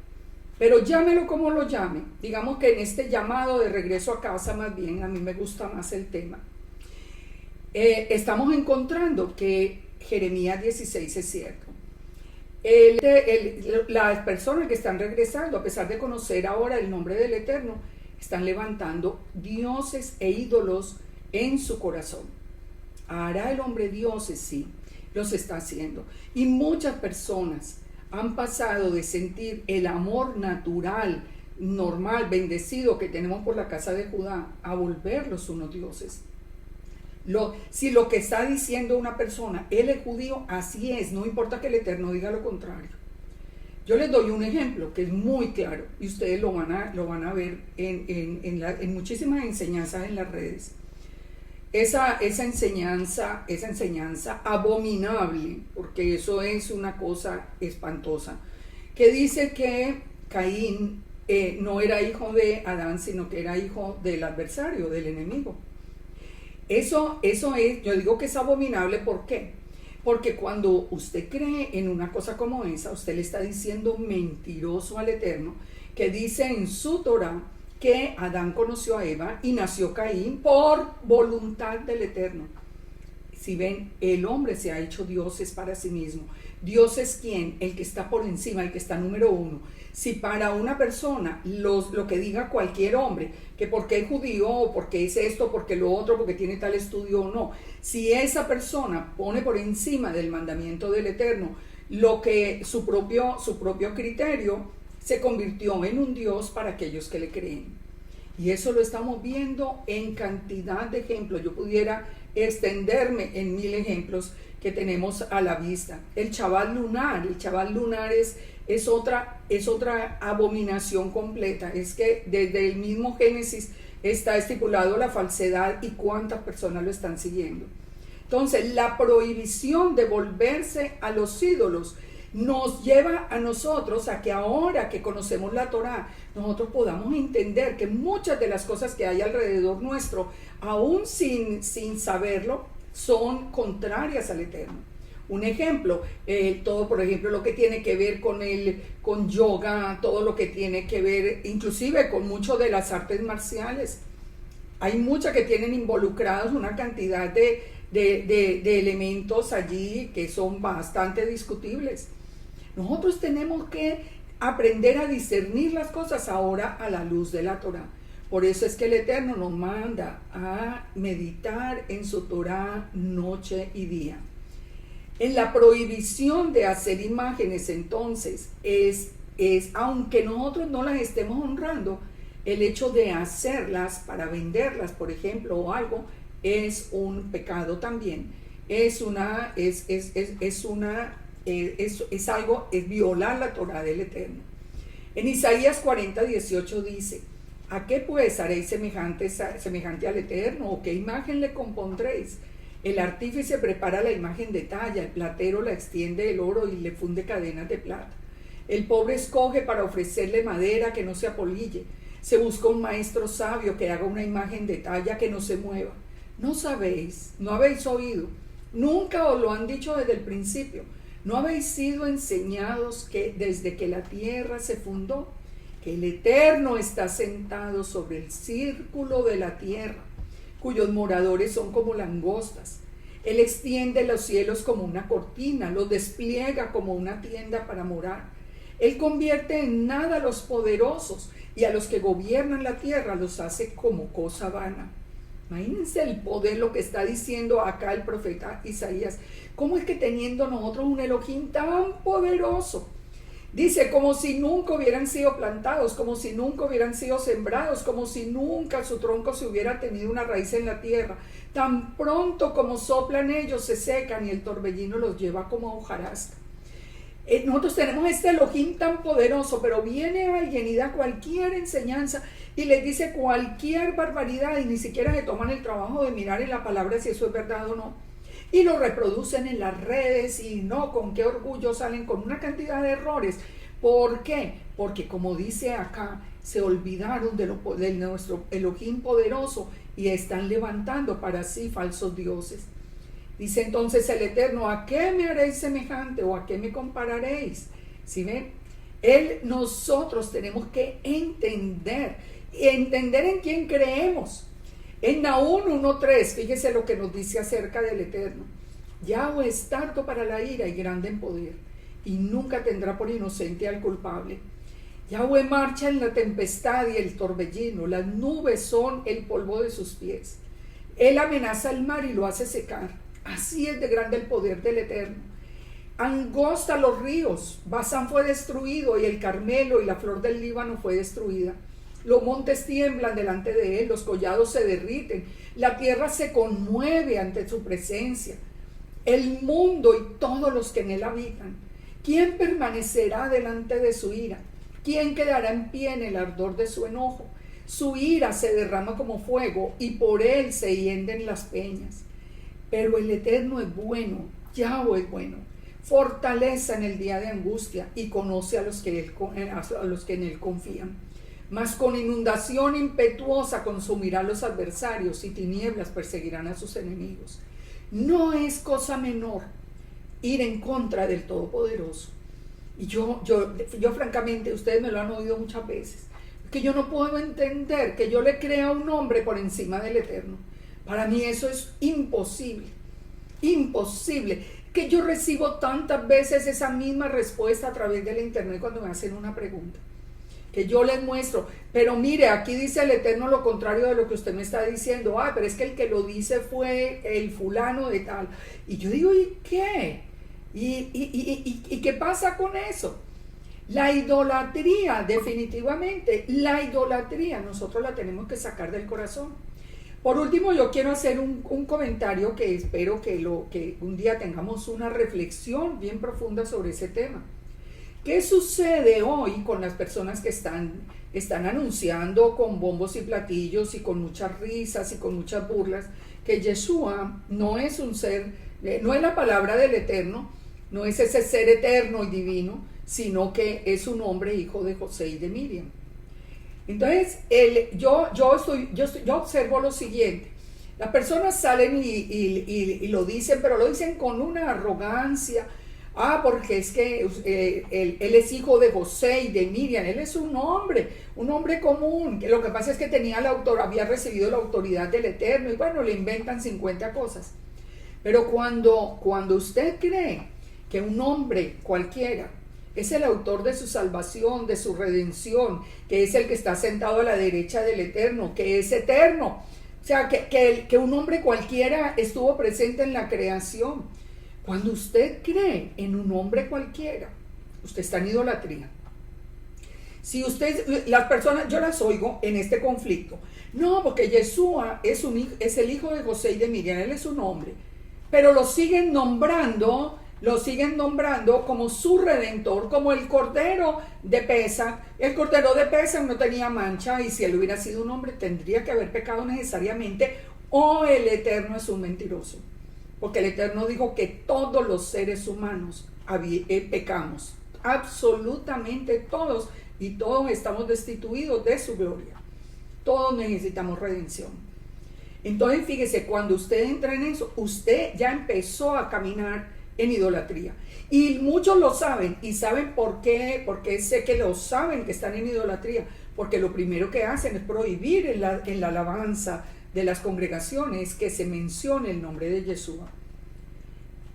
pero llámelo como lo llame, digamos que en este llamado de regreso a casa, más bien, a mí me gusta más el tema, estamos encontrando que Jeremías 16 es cierto. Las personas que están regresando, a pesar de conocer ahora el nombre del Eterno, están levantando dioses e ídolos en su corazón. ¿Hará el hombre dioses? Sí, los está haciendo. Y muchas personas han pasado de sentir el amor natural, normal, bendecido que tenemos por la casa de Judá, a volverlos unos dioses. Si lo que está diciendo una persona, él es judío, así es, no importa que el Eterno diga lo contrario. Yo les doy un ejemplo que es muy claro y ustedes lo van a ver en muchísimas enseñanzas en las redes. Esa enseñanza abominable, porque eso es una cosa espantosa, que dice que Caín no era hijo de Adán, sino que era hijo del adversario, del enemigo. Eso es, yo digo que es abominable, ¿por qué? Porque cuando usted cree en una cosa como esa, usted le está diciendo mentiroso al Eterno, que dice en su Torah que Adán conoció a Eva y nació Caín por voluntad del Eterno. Si ven, el hombre se ha hecho dioses para sí mismo. Dios es quien, el que está por encima, el que está número uno. Si para una persona lo que diga cualquier hombre, que porque es judío, o porque es esto, porque lo otro, porque tiene tal estudio o no, si esa persona pone por encima del mandamiento del Eterno lo que su propio criterio, se convirtió en un Dios para aquellos que le creen. Y eso lo estamos viendo en cantidad de ejemplos. Yo pudiera extenderme en 1000 ejemplos que tenemos a la vista. El Shabbat lunar es otra abominación completa. Es que desde el mismo Génesis está estipulado la falsedad y cuántas personas lo están siguiendo. Entonces, la prohibición de volverse a los ídolos nos lleva a nosotros a que ahora que conocemos la Torá, nosotros podamos entender que muchas de las cosas que hay alrededor nuestro, aún sin saberlo, son contrarias al Eterno. Un ejemplo, todo, por ejemplo, lo que tiene que ver con yoga, todo lo que tiene que ver, inclusive con mucho de las artes marciales. Hay muchas que tienen involucrados una cantidad de elementos allí que son bastante discutibles. Nosotros tenemos que aprender a discernir las cosas ahora a la luz de la Torá. Por eso es que el Eterno nos manda a meditar en su Torá noche y día. En la prohibición de hacer imágenes, entonces, es aunque nosotros no las estemos honrando, el hecho de hacerlas para venderlas, por ejemplo, o algo, es un pecado también. Es violar la Torá del Eterno. En Isaías 40:18 dice: ¿a qué pues haréis semejante al Eterno? ¿O qué imagen le compondréis? El artífice prepara la imagen de talla, el platero la extiende el oro y le funde cadenas de plata. El pobre escoge para ofrecerle madera que no se apolille. Se busca un maestro sabio que haga una imagen de talla que no se mueva. ¿No sabéis? ¿No habéis oído? Nunca os lo han dicho desde el principio. ¿No habéis sido enseñados que desde que la tierra se fundó, que el Eterno está sentado sobre el círculo de la tierra, cuyos moradores son como langostas? Él extiende los cielos como una cortina, los despliega como una tienda para morar. Él convierte en nada a los poderosos y a los que gobiernan la tierra los hace como cosa vana. Imagínense el poder, lo que está diciendo acá el profeta Isaías. ¿Cómo es que teniendo nosotros un Elohim tan poderoso, Dice, como si nunca hubieran sido plantados, como si nunca hubieran sido sembrados, como si nunca su tronco se hubiera tenido una raíz en la tierra. Tan pronto como soplan ellos se secan y el torbellino los lleva como hojarasca. Nosotros tenemos este Elohim tan poderoso, pero viene alguien y da cualquier enseñanza y les dice cualquier barbaridad y ni siquiera se toman el trabajo de mirar en la palabra si eso es verdad o no. Y lo reproducen en las redes y no, con qué orgullo salen con una cantidad de errores. ¿Por qué? Porque como dice acá, se olvidaron de nuestro Elohim poderoso y están levantando para sí falsos dioses. Dice entonces el Eterno, ¿a qué me haréis semejante o a qué me compararéis? ¿Sí ven? Nosotros tenemos que entender en quién creemos. En Nahum 1:3, fíjese lo que nos dice acerca del Eterno. Yahweh es tardo para la ira y grande en poder, y nunca tendrá por inocente al culpable. Yahweh marcha en la tempestad y el torbellino, las nubes son el polvo de sus pies. Él amenaza el mar y lo hace secar. Así es de grande el poder del Eterno. Angosta los ríos, Basán fue destruido y el Carmelo y la flor del Líbano fue destruida. Los montes tiemblan delante de él, los collados se derriten, la tierra se conmueve ante su presencia. El mundo y todos los que en él habitan. ¿Quién permanecerá delante de su ira? ¿Quién quedará en pie en el ardor de su enojo? Su ira se derrama como fuego y por él se hienden las peñas. Pero el Eterno es bueno, Yahweh es bueno. Fortaleza en el día de angustia y conoce a los que en él confían. Mas con inundación impetuosa consumirá a los adversarios y tinieblas perseguirán a sus enemigos. No es cosa menor ir en contra del Todopoderoso. Y yo francamente, ustedes me lo han oído muchas veces, que yo no puedo entender que yo le crea a un hombre por encima del Eterno. Para mí eso es imposible, imposible. Que yo recibo tantas veces esa misma respuesta a través del internet cuando me hacen una pregunta. Que yo les muestro, pero mire, aquí dice el Eterno lo contrario de lo que usted me está diciendo. Pero es que el que lo dice fue el fulano de tal. Y yo digo, ¿y qué? ¿Y qué pasa con eso? La idolatría, definitivamente, la idolatría nosotros la tenemos que sacar del corazón. Por último, yo quiero hacer un comentario que espero que un día tengamos una reflexión bien profunda sobre ese tema. ¿Qué sucede hoy con las personas que están anunciando con bombos y platillos y con muchas risas y con muchas burlas que Yeshua no es un ser, no es la palabra del Eterno, no es ese ser eterno y divino, sino que es un hombre hijo de José y de Miriam? Entonces, yo observo lo siguiente. Las personas salen y lo dicen, pero lo dicen con una arrogancia. Porque es que él es hijo de José y de Miriam. Él es un hombre común. Lo que pasa es que había recibido la autoridad del Eterno y bueno, le inventan 50 cosas. Pero cuando usted cree que un hombre cualquiera es el autor de su salvación, de su redención, que es el que está sentado a la derecha del Eterno, que es eterno, o sea, que un hombre cualquiera estuvo presente en la creación. Cuando usted cree en un hombre cualquiera, usted está en idolatría. Si las personas, yo las oigo en este conflicto. No, porque Yeshua es el hijo de José y de Miriam, él es un hombre. Pero lo siguen nombrando como su redentor, como el Cordero de Pesach. El Cordero de Pesach no tenía mancha y si él hubiera sido un hombre tendría que haber pecado necesariamente, o el Eterno es un mentiroso. Porque el Eterno dijo que todos los seres humanos pecamos, absolutamente todos, y todos estamos destituidos de su gloria. Todos necesitamos redención. Entonces, fíjese, cuando usted entra en eso, usted ya empezó a caminar en idolatría. Y muchos lo saben, y ¿saben por qué? Porque sé que lo saben que están en idolatría, porque lo primero que hacen es prohibir en la alabanza de las congregaciones que se mencione el nombre de Yeshua.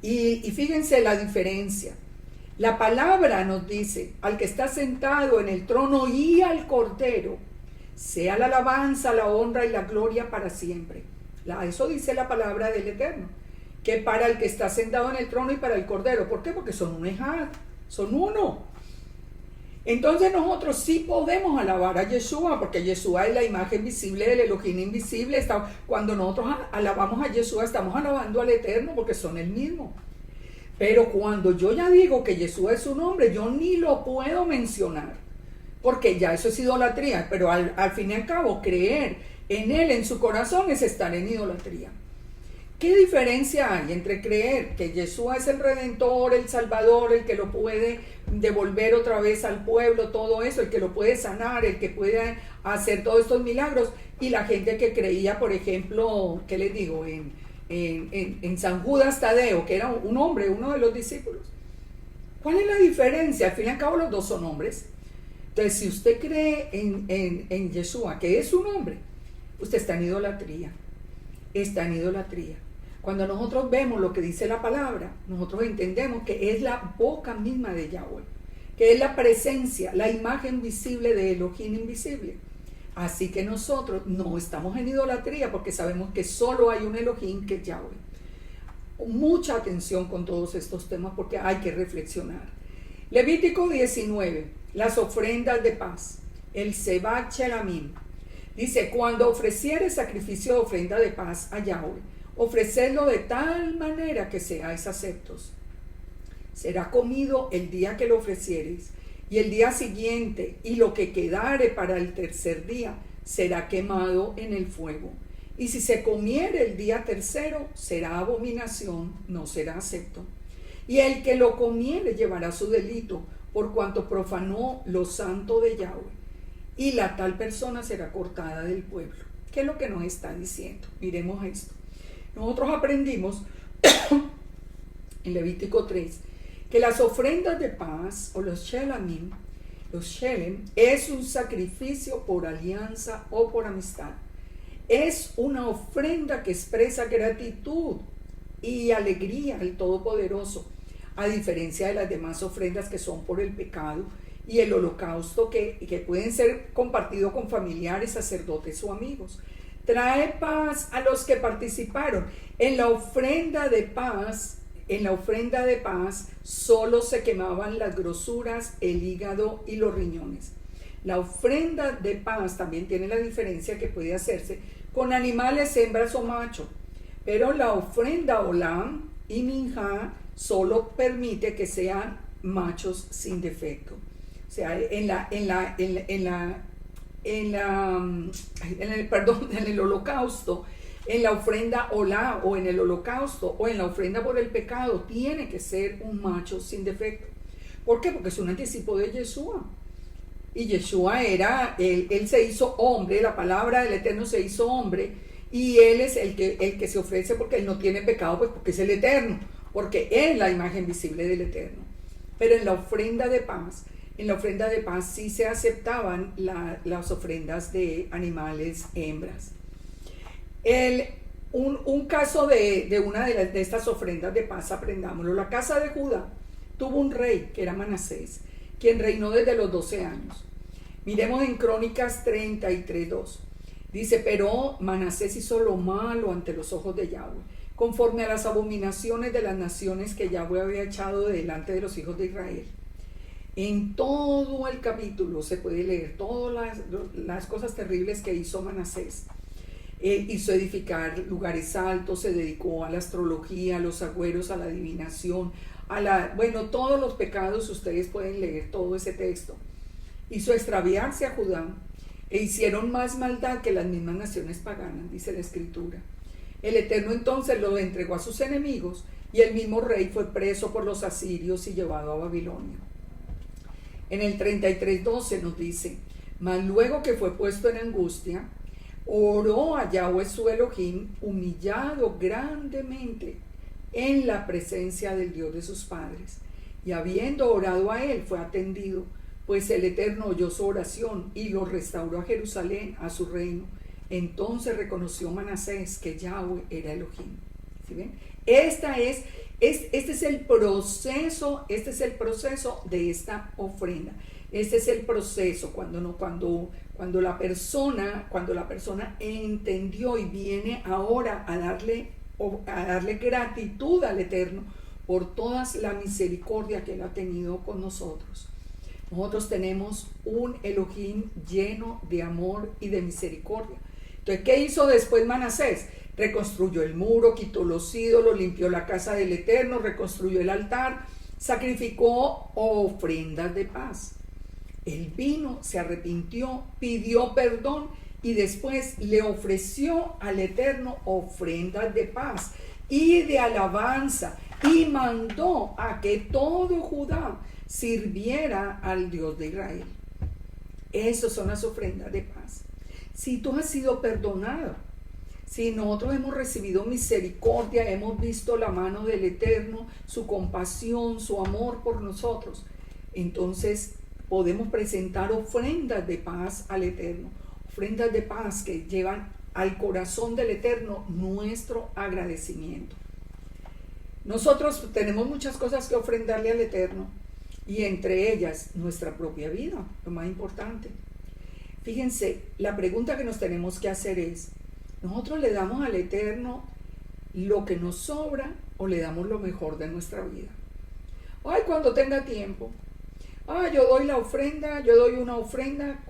Y fíjense la diferencia. La palabra nos dice, al que está sentado en el trono y al Cordero, sea la alabanza, la honra y la gloria para siempre. Eso dice la palabra del Eterno, que para el que está sentado en el trono y para el Cordero. ¿Por qué? Porque son un ejad, son uno. Entonces nosotros sí podemos alabar a Yeshua, porque Yeshua es la imagen visible del Elohim invisible. Cuando nosotros alabamos a Yeshua, estamos alabando al Eterno, porque son el mismo. Pero cuando yo ya digo que Yeshua es su nombre, yo ni lo puedo mencionar, porque ya eso es idolatría. Pero al fin y al cabo, creer en Él, en su corazón, es estar en idolatría. ¿Qué diferencia hay entre creer que Yeshua es el Redentor, el Salvador, el que lo puede devolver otra vez al pueblo, todo eso, el que lo puede sanar, el que puede hacer todos estos milagros, y la gente que creía, por ejemplo, ¿qué les digo? En San Judas Tadeo, que era un hombre, uno de los discípulos? ¿Cuál es la diferencia? Al fin y al cabo los dos son hombres. Entonces, si usted cree en Yeshua, que es un hombre, usted está en idolatría. Está en idolatría. Cuando nosotros vemos lo que dice la palabra, nosotros entendemos que es la boca misma de Yahweh, que es la presencia, la imagen visible de Elohim invisible. Así que nosotros no estamos en idolatría, porque sabemos que solo hay un Elohim, que es Yahweh. Mucha atención con todos estos temas, porque hay que reflexionar. Levítico 19, las ofrendas de paz, el Sebat Shelamim. Dice: cuando ofrecieres sacrificio de ofrenda de paz a Yahweh, ofrecedlo de tal manera que seáis aceptos. Será comido el día que lo ofrecieres, y el día siguiente, y lo que quedare para el tercer día será quemado en el fuego. Y si se comiere el día tercero, será abominación, no será acepto. Y el que lo comiere llevará su delito, por cuanto profanó lo santo de Yahweh, y la tal persona será cortada del pueblo. ¿Qué es lo que nos está diciendo? Miremos esto. Nosotros aprendimos en Levítico 3 que las ofrendas de paz, o los shelamim, los shelem, es un sacrificio por alianza o por amistad. Es una ofrenda que expresa gratitud y alegría al Todopoderoso, a diferencia de las demás ofrendas que son por el pecado y el holocausto, que pueden ser compartidos con familiares, sacerdotes o amigos. Trae paz a los que participaron. En la ofrenda de paz, solo se quemaban las grosuras, el hígado y los riñones. La ofrenda de paz también tiene la diferencia que puede hacerse con animales, hembras o machos, pero la ofrenda olam y minjá solo permite que sean machos sin defecto. O sea, en el holocausto, en la ofrenda olá, o en el holocausto, o en la ofrenda por el pecado, tiene que ser un macho sin defecto. ¿Por qué? Porque es un anticipo de Yeshua. Y Yeshua él se hizo hombre, la palabra del Eterno se hizo hombre, y él es el que se ofrece, porque él no tiene pecado, pues porque es el Eterno, porque él es la imagen visible del Eterno. Pero en la ofrenda de paz, sí se aceptaban las ofrendas de animales hembras. Un caso de una de estas ofrendas de paz, aprendámoslo. La casa de Judá tuvo un rey, que era Manasés, quien reinó desde los 12 años. Miremos en Crónicas 33:2. Dice: pero Manasés hizo lo malo ante los ojos de Yahweh, conforme a las abominaciones de las naciones que Yahweh había echado de delante de los hijos de Israel. En todo el capítulo se puede leer todas las cosas terribles que hizo Manasés. Hizo edificar lugares altos, se dedicó a la astrología, a los agüeros, a la adivinación, todos los pecados. Ustedes pueden leer todo ese texto. Hizo extraviarse a Judá, e hicieron más maldad que las mismas naciones paganas, dice la Escritura. El Eterno entonces lo entregó a sus enemigos, y el mismo rey fue preso por los asirios y llevado a Babilonia. En el 33:12 nos dice: mas luego que fue puesto en angustia, oró a Yahweh su Elohim, humillado grandemente en la presencia del Dios de sus padres. Y habiendo orado a él, fue atendido, pues el Eterno oyó su oración y lo restauró a Jerusalén, a su reino. Entonces reconoció Manasés que Yahweh era Elohim. ¿Sí ven? Este es el proceso de esta ofrenda. Este es el proceso cuando la persona entendió y viene ahora a darle gratitud al Eterno por toda la misericordia que él ha tenido con nosotros. Nosotros tenemos un Elohim lleno de amor y de misericordia. Entonces, ¿qué hizo después Manasés? Reconstruyó el muro, quitó los ídolos, limpió la casa del Eterno, reconstruyó el altar, sacrificó ofrendas de paz. Él vino, se arrepintió, pidió perdón y después le ofreció al Eterno ofrendas de paz y de alabanza y mandó a que todo Judá sirviera al Dios de Israel. Esas son las ofrendas de paz. Si tú has sido perdonado, si nosotros hemos recibido misericordia, hemos visto la mano del Eterno, su compasión, su amor por nosotros, entonces podemos presentar ofrendas de paz al Eterno, ofrendas de paz que llevan al corazón del Eterno nuestro agradecimiento. Nosotros tenemos muchas cosas que ofrendarle al Eterno y entre ellas nuestra propia vida, lo más importante. Fíjense, la pregunta que nos tenemos que hacer es, ¿nosotros le damos al Eterno lo que nos sobra o le damos lo mejor de nuestra vida? Ay, cuando tenga tiempo. Yo doy la ofrenda, yo doy una ofrenda.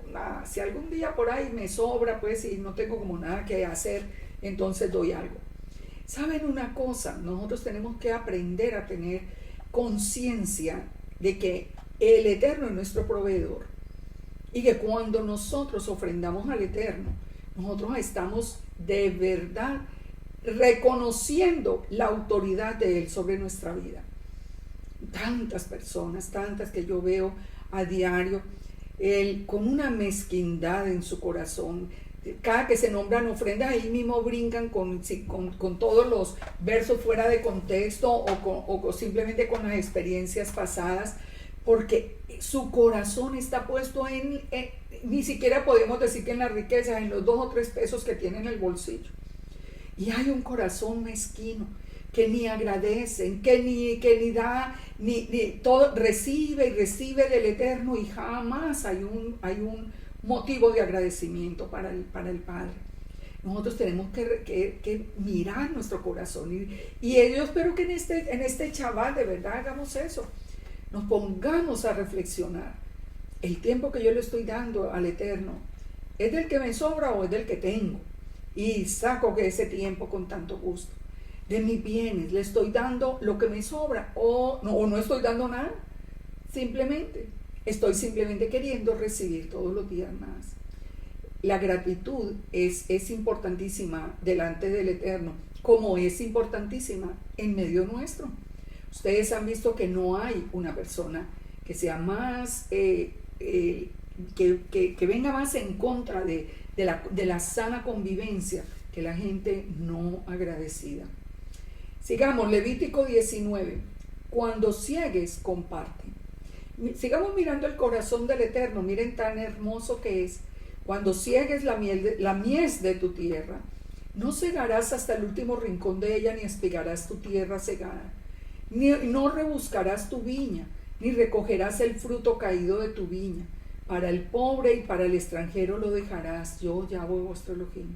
Si algún día por ahí me sobra, pues, y no tengo como nada que hacer, entonces doy algo. ¿Saben una cosa? Nosotros tenemos que aprender a tener conciencia de que el Eterno es nuestro proveedor y que cuando nosotros ofrendamos al Eterno, nosotros estamos de verdad reconociendo la autoridad de Él sobre nuestra vida. Tantas personas, tantas que yo veo a diario, con una mezquindad en su corazón. Cada que se nombran ofrendas, ahí mismo brincan con todos los versos fuera de contexto o simplemente con las experiencias pasadas, porque su corazón está puesto ni siquiera podemos decir que en las riquezas, en los 2 o 3 pesos que tiene en el bolsillo. Y hay un corazón mezquino que ni agradecen, que ni da, ni todo, recibe del Eterno y jamás hay un motivo de agradecimiento para el Padre. Nosotros tenemos que mirar nuestro corazón y yo espero que en este Shabbat de verdad hagamos eso, nos pongamos a reflexionar. El tiempo que yo le estoy dando al Eterno, ¿es del que me sobra o es del que tengo? Y saco que ese tiempo con tanto gusto. De mis bienes, ¿le estoy dando lo que me sobra o no estoy dando nada? Estoy simplemente queriendo recibir todos los días más. La gratitud es importantísima delante del Eterno, como es importantísima en medio nuestro. Ustedes han visto que no hay una persona que sea más, que venga más en contra de la sana convivencia que la gente no agradecida. Sigamos, Levítico 19. Cuando ciegues, comparte. Sigamos mirando el corazón del Eterno. Miren tan hermoso que es. Cuando ciegues la mies de tu tierra, no cegarás hasta el último rincón de ella, ni espigarás tu tierra cegada, no rebuscarás tu viña, ni recogerás el fruto caído de tu viña. Para el pobre y para el extranjero lo dejarás. Yo, Yahweh, vuestro Elohim.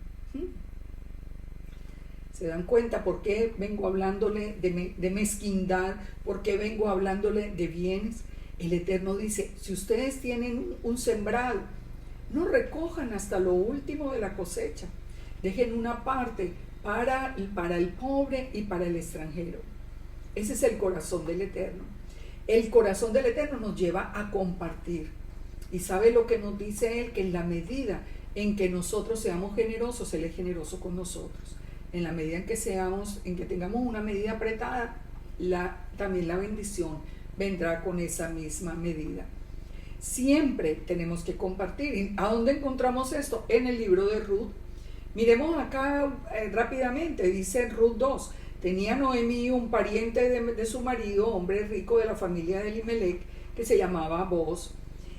¿Se dan cuenta por qué vengo hablándole de mezquindad? ¿Por qué vengo hablándole de bienes? El Eterno dice, si ustedes tienen un sembrado, no recojan hasta lo último de la cosecha. Dejen una parte para el pobre y para el extranjero. Ese es el corazón del Eterno. El corazón del Eterno nos lleva a compartir. ¿Y sabe lo que nos dice Él? Que en la medida en que nosotros seamos generosos, Él es generoso con nosotros. En la medida en que tengamos una medida apretada, también la bendición vendrá con esa misma medida. Siempre tenemos que compartir. ¿Y a dónde encontramos esto? En el libro de Ruth. Miremos acá rápidamente, dice Ruth 2. Tenía Noemí un pariente de su marido, hombre rico de la familia de Elimelech, que se llamaba Boaz.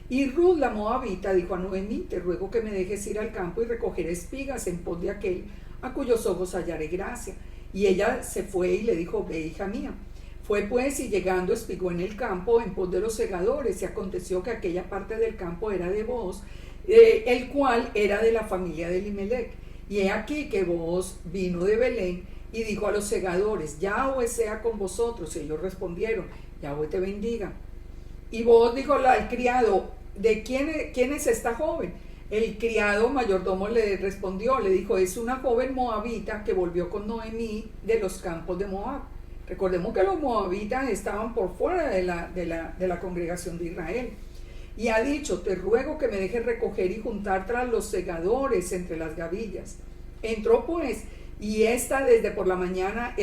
Y Ruth la moabita dijo a Noemí, te ruego que me dejes ir al campo y recoger espigas en pos de aquel a cuyos ojos hallaré gracia. Y ella se fue y le dijo, ve, hija mía. Fue pues y llegando espigó en el campo en pos de los segadores, y aconteció que aquella parte del campo era de Boaz, el cual era de la familia de Elimelech. Y he aquí que Boaz vino de Belén y dijo a los segadores, Yahweh sea con vosotros. Y ellos respondieron, Yahweh te bendiga. Y vos, dijo el criado, ¿de quién es esta joven? El criado mayordomo le respondió, le dijo, es una joven moabita que volvió con Noemí de los campos de Moab. Recordemos que los moabitas estaban por fuera de la congregación de Israel. Y ha dicho, te ruego que me dejes recoger y juntar tras los segadores entre las gavillas. Entró pues, y desde por la mañana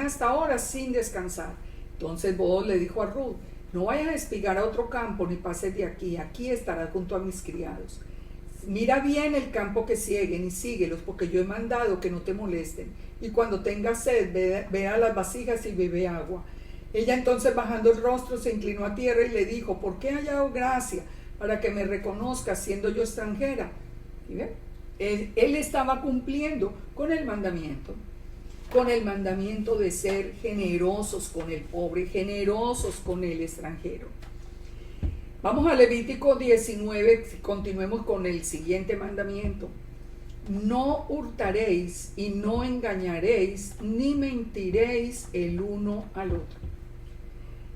hasta ahora sin descansar. Entonces Booz le dijo a Ruth, no vayas a espigar a otro campo ni pases de aquí estarás junto a mis criados. Mira bien el campo que siguen y síguelos, porque yo he mandado que no te molesten. Y cuando tengas sed, ve a las vasijas y bebe agua. Ella entonces, bajando el rostro, se inclinó a tierra y le dijo, ¿por qué he hallado gracia para que me reconozcas siendo yo extranjera? ¿Y ven? Él estaba cumpliendo con el mandamiento de ser generosos con el pobre, generosos con el extranjero. Vamos a Levítico 19, continuemos con el siguiente mandamiento. No hurtaréis y no engañaréis, ni mentiréis el uno al otro.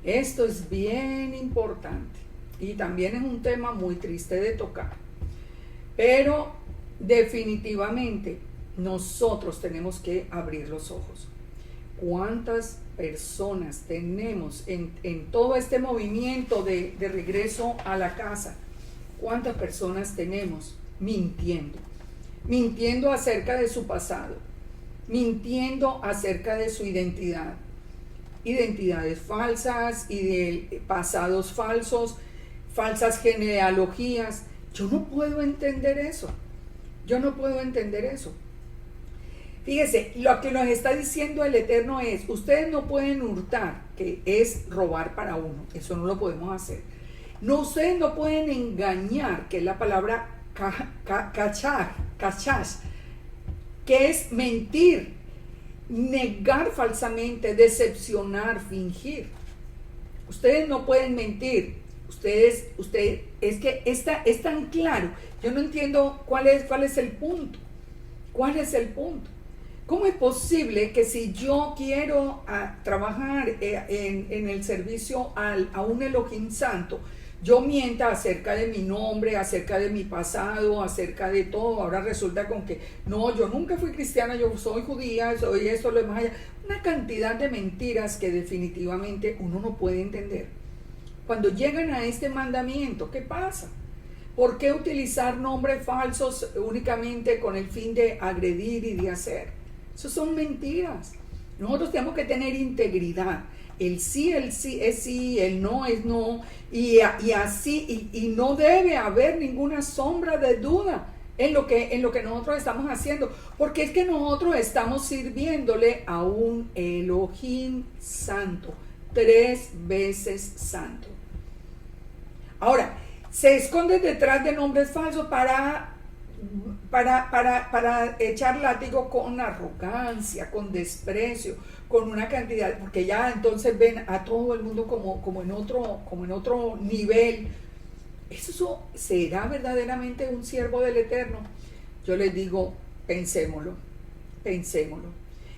Esto es bien importante y también es un tema muy triste de tocar. Pero definitivamente nosotros tenemos que abrir los ojos. ¿Cuántas personas tenemos en todo este movimiento de regreso a la casa? ¿Cuántas personas tenemos mintiendo? Mintiendo acerca de su pasado, mintiendo acerca de su identidad. Identidades falsas y de pasados falsos, falsas genealogías. Yo no puedo entender eso. Fíjese, lo que nos está diciendo el Eterno es, ustedes no pueden hurtar, que es robar para uno, eso no lo podemos hacer. No, ustedes no pueden engañar, que es la palabra cachash, que es mentir, negar falsamente, decepcionar, fingir. Ustedes no pueden mentir. Ustedes, es que es tan claro. Yo no entiendo cuál es el punto. ¿Cuál es el punto? ¿Cómo es posible que si yo quiero trabajar en el servicio a un Elohim santo, yo mienta acerca de mi nombre, acerca de mi pasado, acerca de todo? Ahora resulta con que, no, yo nunca fui cristiana, yo soy judía, soy esto, lo demás allá. Una cantidad de mentiras que definitivamente uno no puede entender. Cuando llegan a este mandamiento, ¿qué pasa? ¿Por qué utilizar nombres falsos únicamente con el fin de agredir y de hacer? Eso son mentiras. Nosotros tenemos que tener integridad. El sí es sí, el no es no, y así, y no debe haber ninguna sombra de duda en lo que nosotros estamos haciendo, porque es que nosotros estamos sirviéndole a un Elohim santo, 3 veces santo. Ahora, se esconde detrás de nombres falsos para echar látigo con arrogancia, con desprecio, con una cantidad, porque ya entonces ven a todo el mundo como en otro nivel. ¿Eso será verdaderamente un siervo del Eterno? Yo les digo, pensémoslo.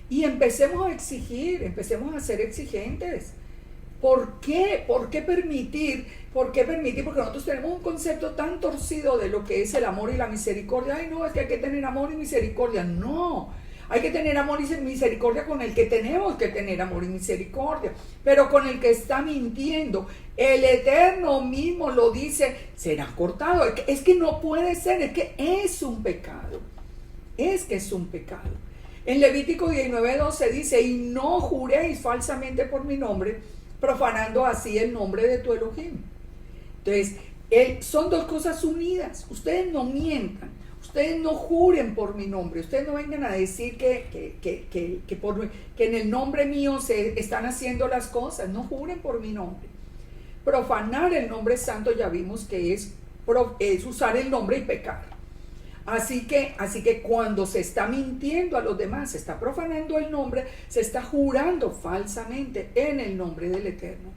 Y empecemos a exigir, empecemos a ser exigentes. ¿Por qué? ¿Por qué permitir? Porque nosotros tenemos un concepto tan torcido de lo que es el amor y la misericordia. Ay, no, es que hay que tener amor y misericordia. No, hay que tener amor y misericordia con el que tenemos que tener amor y misericordia. Pero con el que está mintiendo, el Eterno mismo lo dice, será cortado. Es que no puede ser, es que es un pecado. En Levítico 19:12 dice, y no juréis falsamente por mi nombre, profanando así el nombre de tu Elohim. Entonces, son dos cosas unidas. Ustedes no mientan, ustedes no juren por mi nombre, ustedes no vengan a decir que en el nombre mío se están haciendo las cosas. No juren por mi nombre. Profanar el nombre santo ya vimos que es usar el nombre y pecar. Así que cuando se está mintiendo a los demás, se está profanando el nombre, se está jurando falsamente en el nombre del Eterno.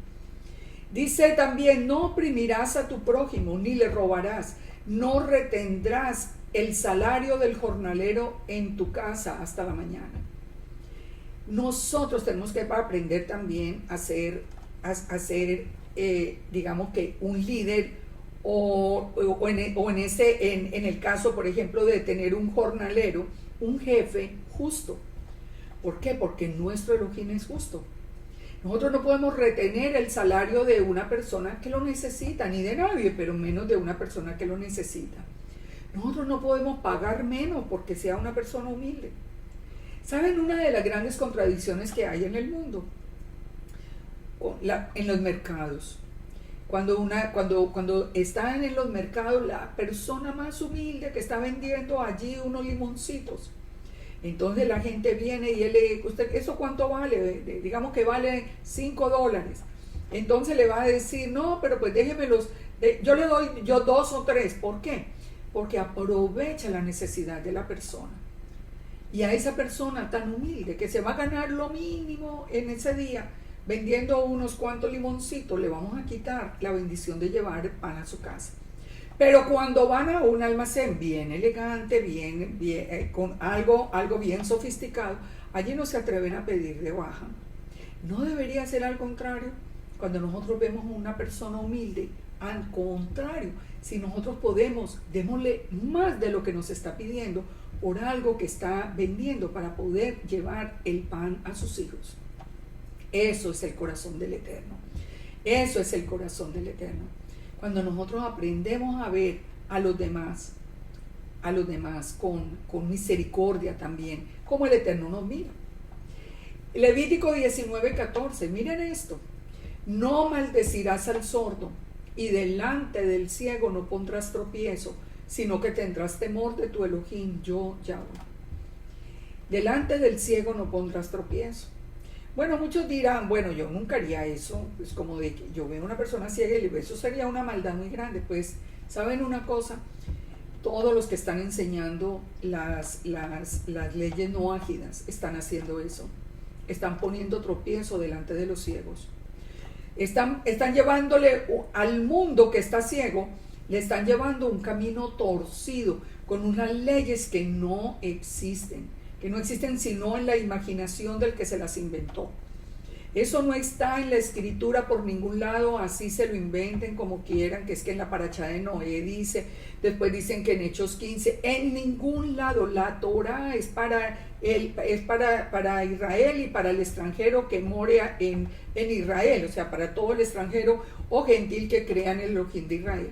Dice también, no oprimirás a tu prójimo, ni le robarás, no retendrás el salario del jornalero en tu casa hasta la mañana. Nosotros tenemos que aprender también a ser digamos que un líder en el caso, por ejemplo, de tener un jornalero, un jefe justo. ¿Por qué? Porque nuestro Elohim es justo. Nosotros no podemos retener el salario de una persona que lo necesita, ni de nadie, pero menos de una persona que lo necesita. Nosotros no podemos pagar menos porque sea una persona humilde. ¿Saben una de las grandes contradicciones que hay en el mundo? En los mercados. Cuando están en los mercados, la persona más humilde que está vendiendo allí unos limoncitos, entonces la gente viene y él le dice, ¿usted eso cuánto vale? Digamos que vale $5. Entonces le va a decir, no, pero pues déjemelos, yo le doy 2 o 3. ¿Por qué? Porque aprovecha la necesidad de la persona. Y a esa persona tan humilde que se va a ganar lo mínimo en ese día, vendiendo unos cuantos limoncitos, le vamos a quitar la bendición de llevar el pan a su casa. Pero cuando van a un almacén bien elegante, bien, con algo bien sofisticado, allí no se atreven a pedir de baja. ¿No debería ser al contrario? Cuando nosotros vemos a una persona humilde, al contrario, si nosotros podemos, démosle más de lo que nos está pidiendo por algo que está vendiendo para poder llevar el pan a sus hijos. Eso es el corazón del Eterno. Eso es el corazón del Eterno. Cuando nosotros aprendemos a ver a los demás con misericordia también, como el Eterno nos mira. Levítico 19:14, miren esto. No maldecirás al sordo, y delante del ciego no pondrás tropiezo, sino que tendrás temor de tu Elohim, yo Yahweh. Delante del ciego no pondrás tropiezo. Bueno, muchos dirán, bueno, yo nunca haría eso, es como de que yo veo a una persona ciega y le digo, eso sería una maldad muy grande. Pues, ¿saben una cosa? Todos los que están enseñando las leyes noágidas están haciendo eso. Están poniendo tropiezo delante de los ciegos. Están llevándole al mundo que está ciego, le están llevando un camino torcido, con unas leyes que no existen sino en la imaginación del que se las inventó. Eso no está en la escritura por ningún lado, así se lo inventen como quieran, que es que en la Parashá de Noé dice, después dicen que en Hechos 15, en ningún lado. La Torá es para Israel y para el extranjero que more en Israel, o sea, para todo el extranjero o gentil que crea en el Elohim de Israel.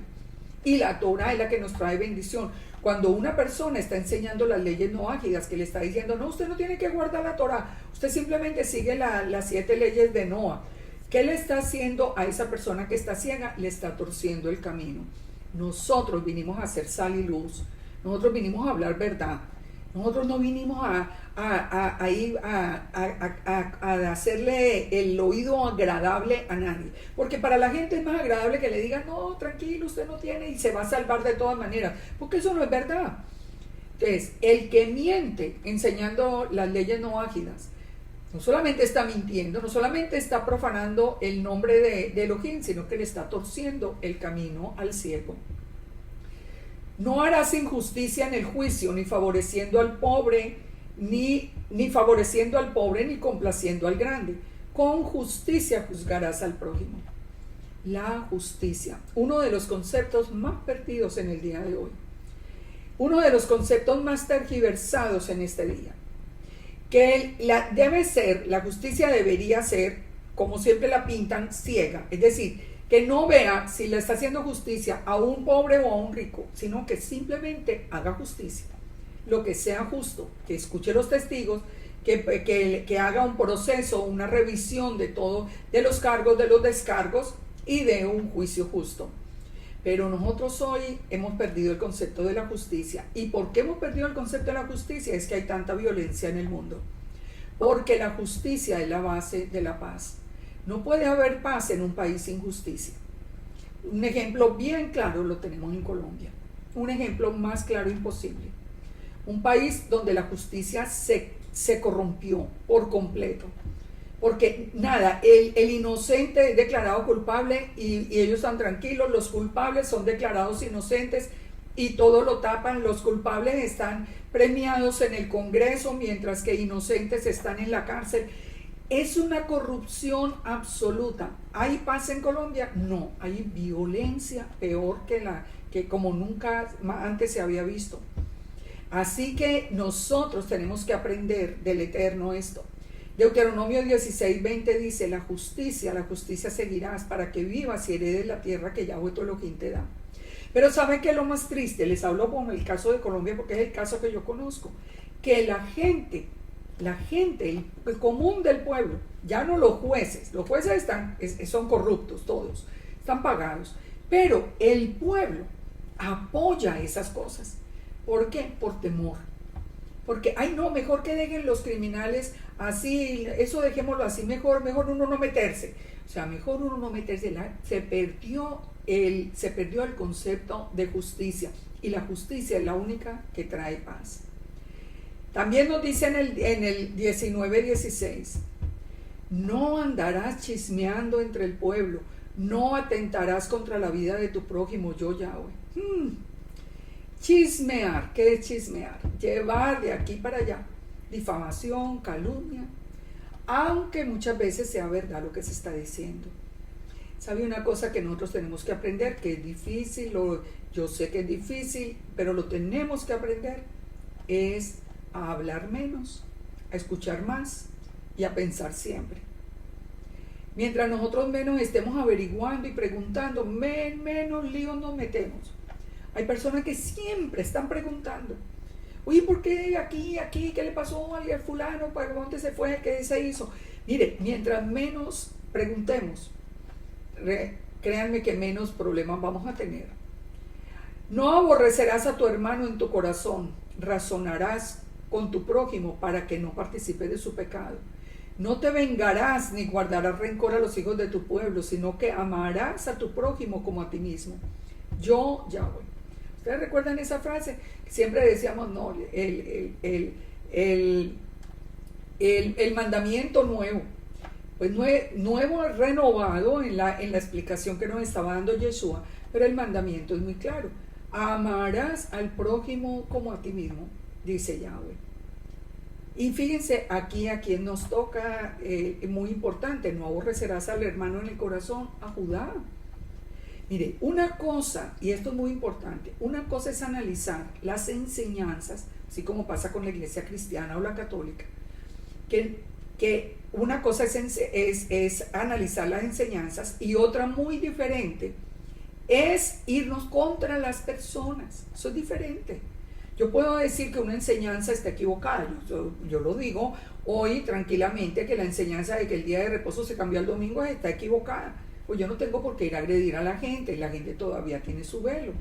Y la Torá es la que nos trae bendición. Cuando una persona está enseñando las leyes noágidas, que le está diciendo, no, usted no tiene que guardar la Torá, usted simplemente sigue las 7 leyes de Noa. ¿Qué le está haciendo a esa persona que está ciega? Le está torciendo el camino. Nosotros vinimos a hacer sal y luz. Nosotros vinimos a hablar verdad. Nosotros no vinimos a hacerle el oído agradable a nadie. Porque para la gente es más agradable que le digan, no, tranquilo, usted no tiene y se va a salvar de todas maneras. Porque eso no es verdad. Entonces, el que miente enseñando las leyes noágidas, no solamente está mintiendo, no solamente está profanando el nombre de Elohim, sino que le está torciendo el camino al ciego. No harás injusticia en el juicio, ni favoreciendo al pobre, ni complaciendo al grande. Con justicia juzgarás al prójimo. La justicia, uno de los conceptos más perdidos en el día de hoy. Uno de los conceptos más tergiversados en este día. La justicia debería ser, como siempre la pintan, ciega. Es decir, que no vea si le está haciendo justicia a un pobre o a un rico, sino que simplemente haga justicia, lo que sea justo, que escuche los testigos, que haga un proceso, una revisión de todo, de los cargos, de los descargos y de un juicio justo. Pero nosotros hoy hemos perdido el concepto de la justicia. ¿Y por qué hemos perdido el concepto de la justicia? Es que hay tanta violencia en el mundo. Porque la justicia es la base de la paz. No puede haber paz en un país sin justicia. Un ejemplo bien claro lo tenemos en Colombia. Un ejemplo más claro imposible. Un país donde la justicia se corrompió por completo. Porque nada, el inocente es declarado culpable y ellos están tranquilos. Los culpables son declarados inocentes y todo lo tapan. Los culpables están premiados en el Congreso mientras que inocentes están en la cárcel. Es una corrupción absoluta. ¿Hay paz en Colombia? No, hay violencia peor que como nunca antes se había visto. Así que nosotros tenemos que aprender del Eterno esto. Deuteronomio 16:20 dice, la justicia seguirás para que vivas y heredes la tierra que Yahweh tu Elohim te da. Pero ¿saben qué es lo más triste? Les hablo con el caso de Colombia porque es el caso que yo conozco. Que la gente, el común del pueblo, ya no los jueces son corruptos todos, están pagados. Pero el pueblo apoya esas cosas. ¿Por qué? Por temor. Porque, ay no, mejor que dejen los criminales así, eso dejémoslo así, mejor uno no meterse. O sea, mejor uno no meterse. Se perdió el concepto de justicia. Y la justicia es la única que trae paz. También nos dice en el 19:16, no andarás chismeando entre el pueblo, no atentarás contra la vida de tu prójimo, yo Yahweh. Chismear, ¿qué es chismear? Llevar de aquí para allá, difamación, calumnia, aunque muchas veces sea verdad lo que se está diciendo. ¿Sabe una cosa que nosotros tenemos que aprender? Que es difícil, yo sé que es difícil, pero lo tenemos que aprender, es a hablar menos, a escuchar más y a pensar siempre. Mientras nosotros menos estemos averiguando y preguntando, menos líos nos metemos. Hay personas que siempre están preguntando, oye, ¿por qué aquí, qué le pasó al fulano, para dónde se fue, qué se hizo? Mire, mientras menos preguntemos, créanme que menos problemas vamos a tener. No aborrecerás a tu hermano en tu corazón, razonarás con tu prójimo para que no participe de su pecado. No te vengarás ni guardarás rencor a los hijos de tu pueblo, sino que amarás a tu prójimo como a ti mismo. Yo, Yahweh. ¿Ustedes recuerdan esa frase? Siempre decíamos, no, el mandamiento nuevo. Pues nuevo, renovado en la explicación que nos estaba dando Yeshua, pero el mandamiento es muy claro. Amarás al prójimo como a ti mismo, dice Yahweh. Y fíjense, aquí a quien nos toca, muy importante, no aborrecerás al hermano en el corazón, a Judá. Mire, una cosa, y esto es muy importante, una cosa es analizar las enseñanzas, así como pasa con la iglesia cristiana o la católica, que una cosa es analizar las enseñanzas y otra muy diferente es irnos contra las personas. Eso es diferente. Yo puedo decir que una enseñanza está equivocada, yo lo digo hoy tranquilamente, que la enseñanza de que el día de reposo se cambió al domingo está equivocada. Pues yo no tengo por qué ir a agredir a la gente, y la gente todavía tiene su velo.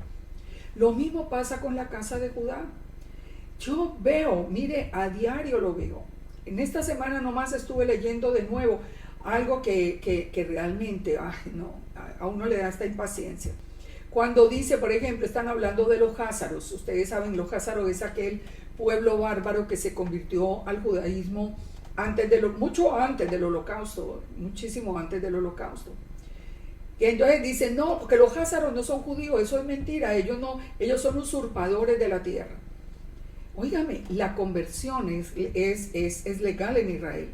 Lo mismo pasa con la casa de Judá. Yo veo, mire, a diario lo veo. En esta semana nomás estuve leyendo de nuevo algo que realmente, a uno le da esta impaciencia. Cuando dice, por ejemplo, están hablando de los házaros. Ustedes saben, los házaros es aquel pueblo bárbaro que se convirtió al judaísmo mucho antes del holocausto, muchísimo antes del holocausto. Y entonces dicen, no, porque los házaros no son judíos, eso es mentira, ellos son usurpadores de la tierra. Óigame, la conversión es legal en Israel.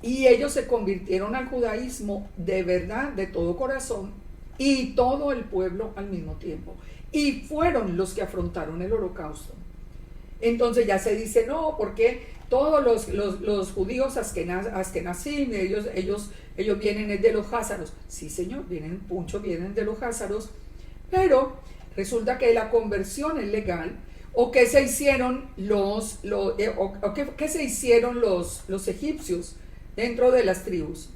Y ellos se convirtieron al judaísmo de verdad, de todo corazón, y todo el pueblo al mismo tiempo. Y fueron los que afrontaron el holocausto. Entonces ya se dice, no, porque todos los judíos askenazim, ellos vienen de los házaros. Sí, señor, vienen de los házaros, pero resulta que la conversión es legal. ¿O qué se hicieron qué se hicieron los egipcios dentro de las tribus?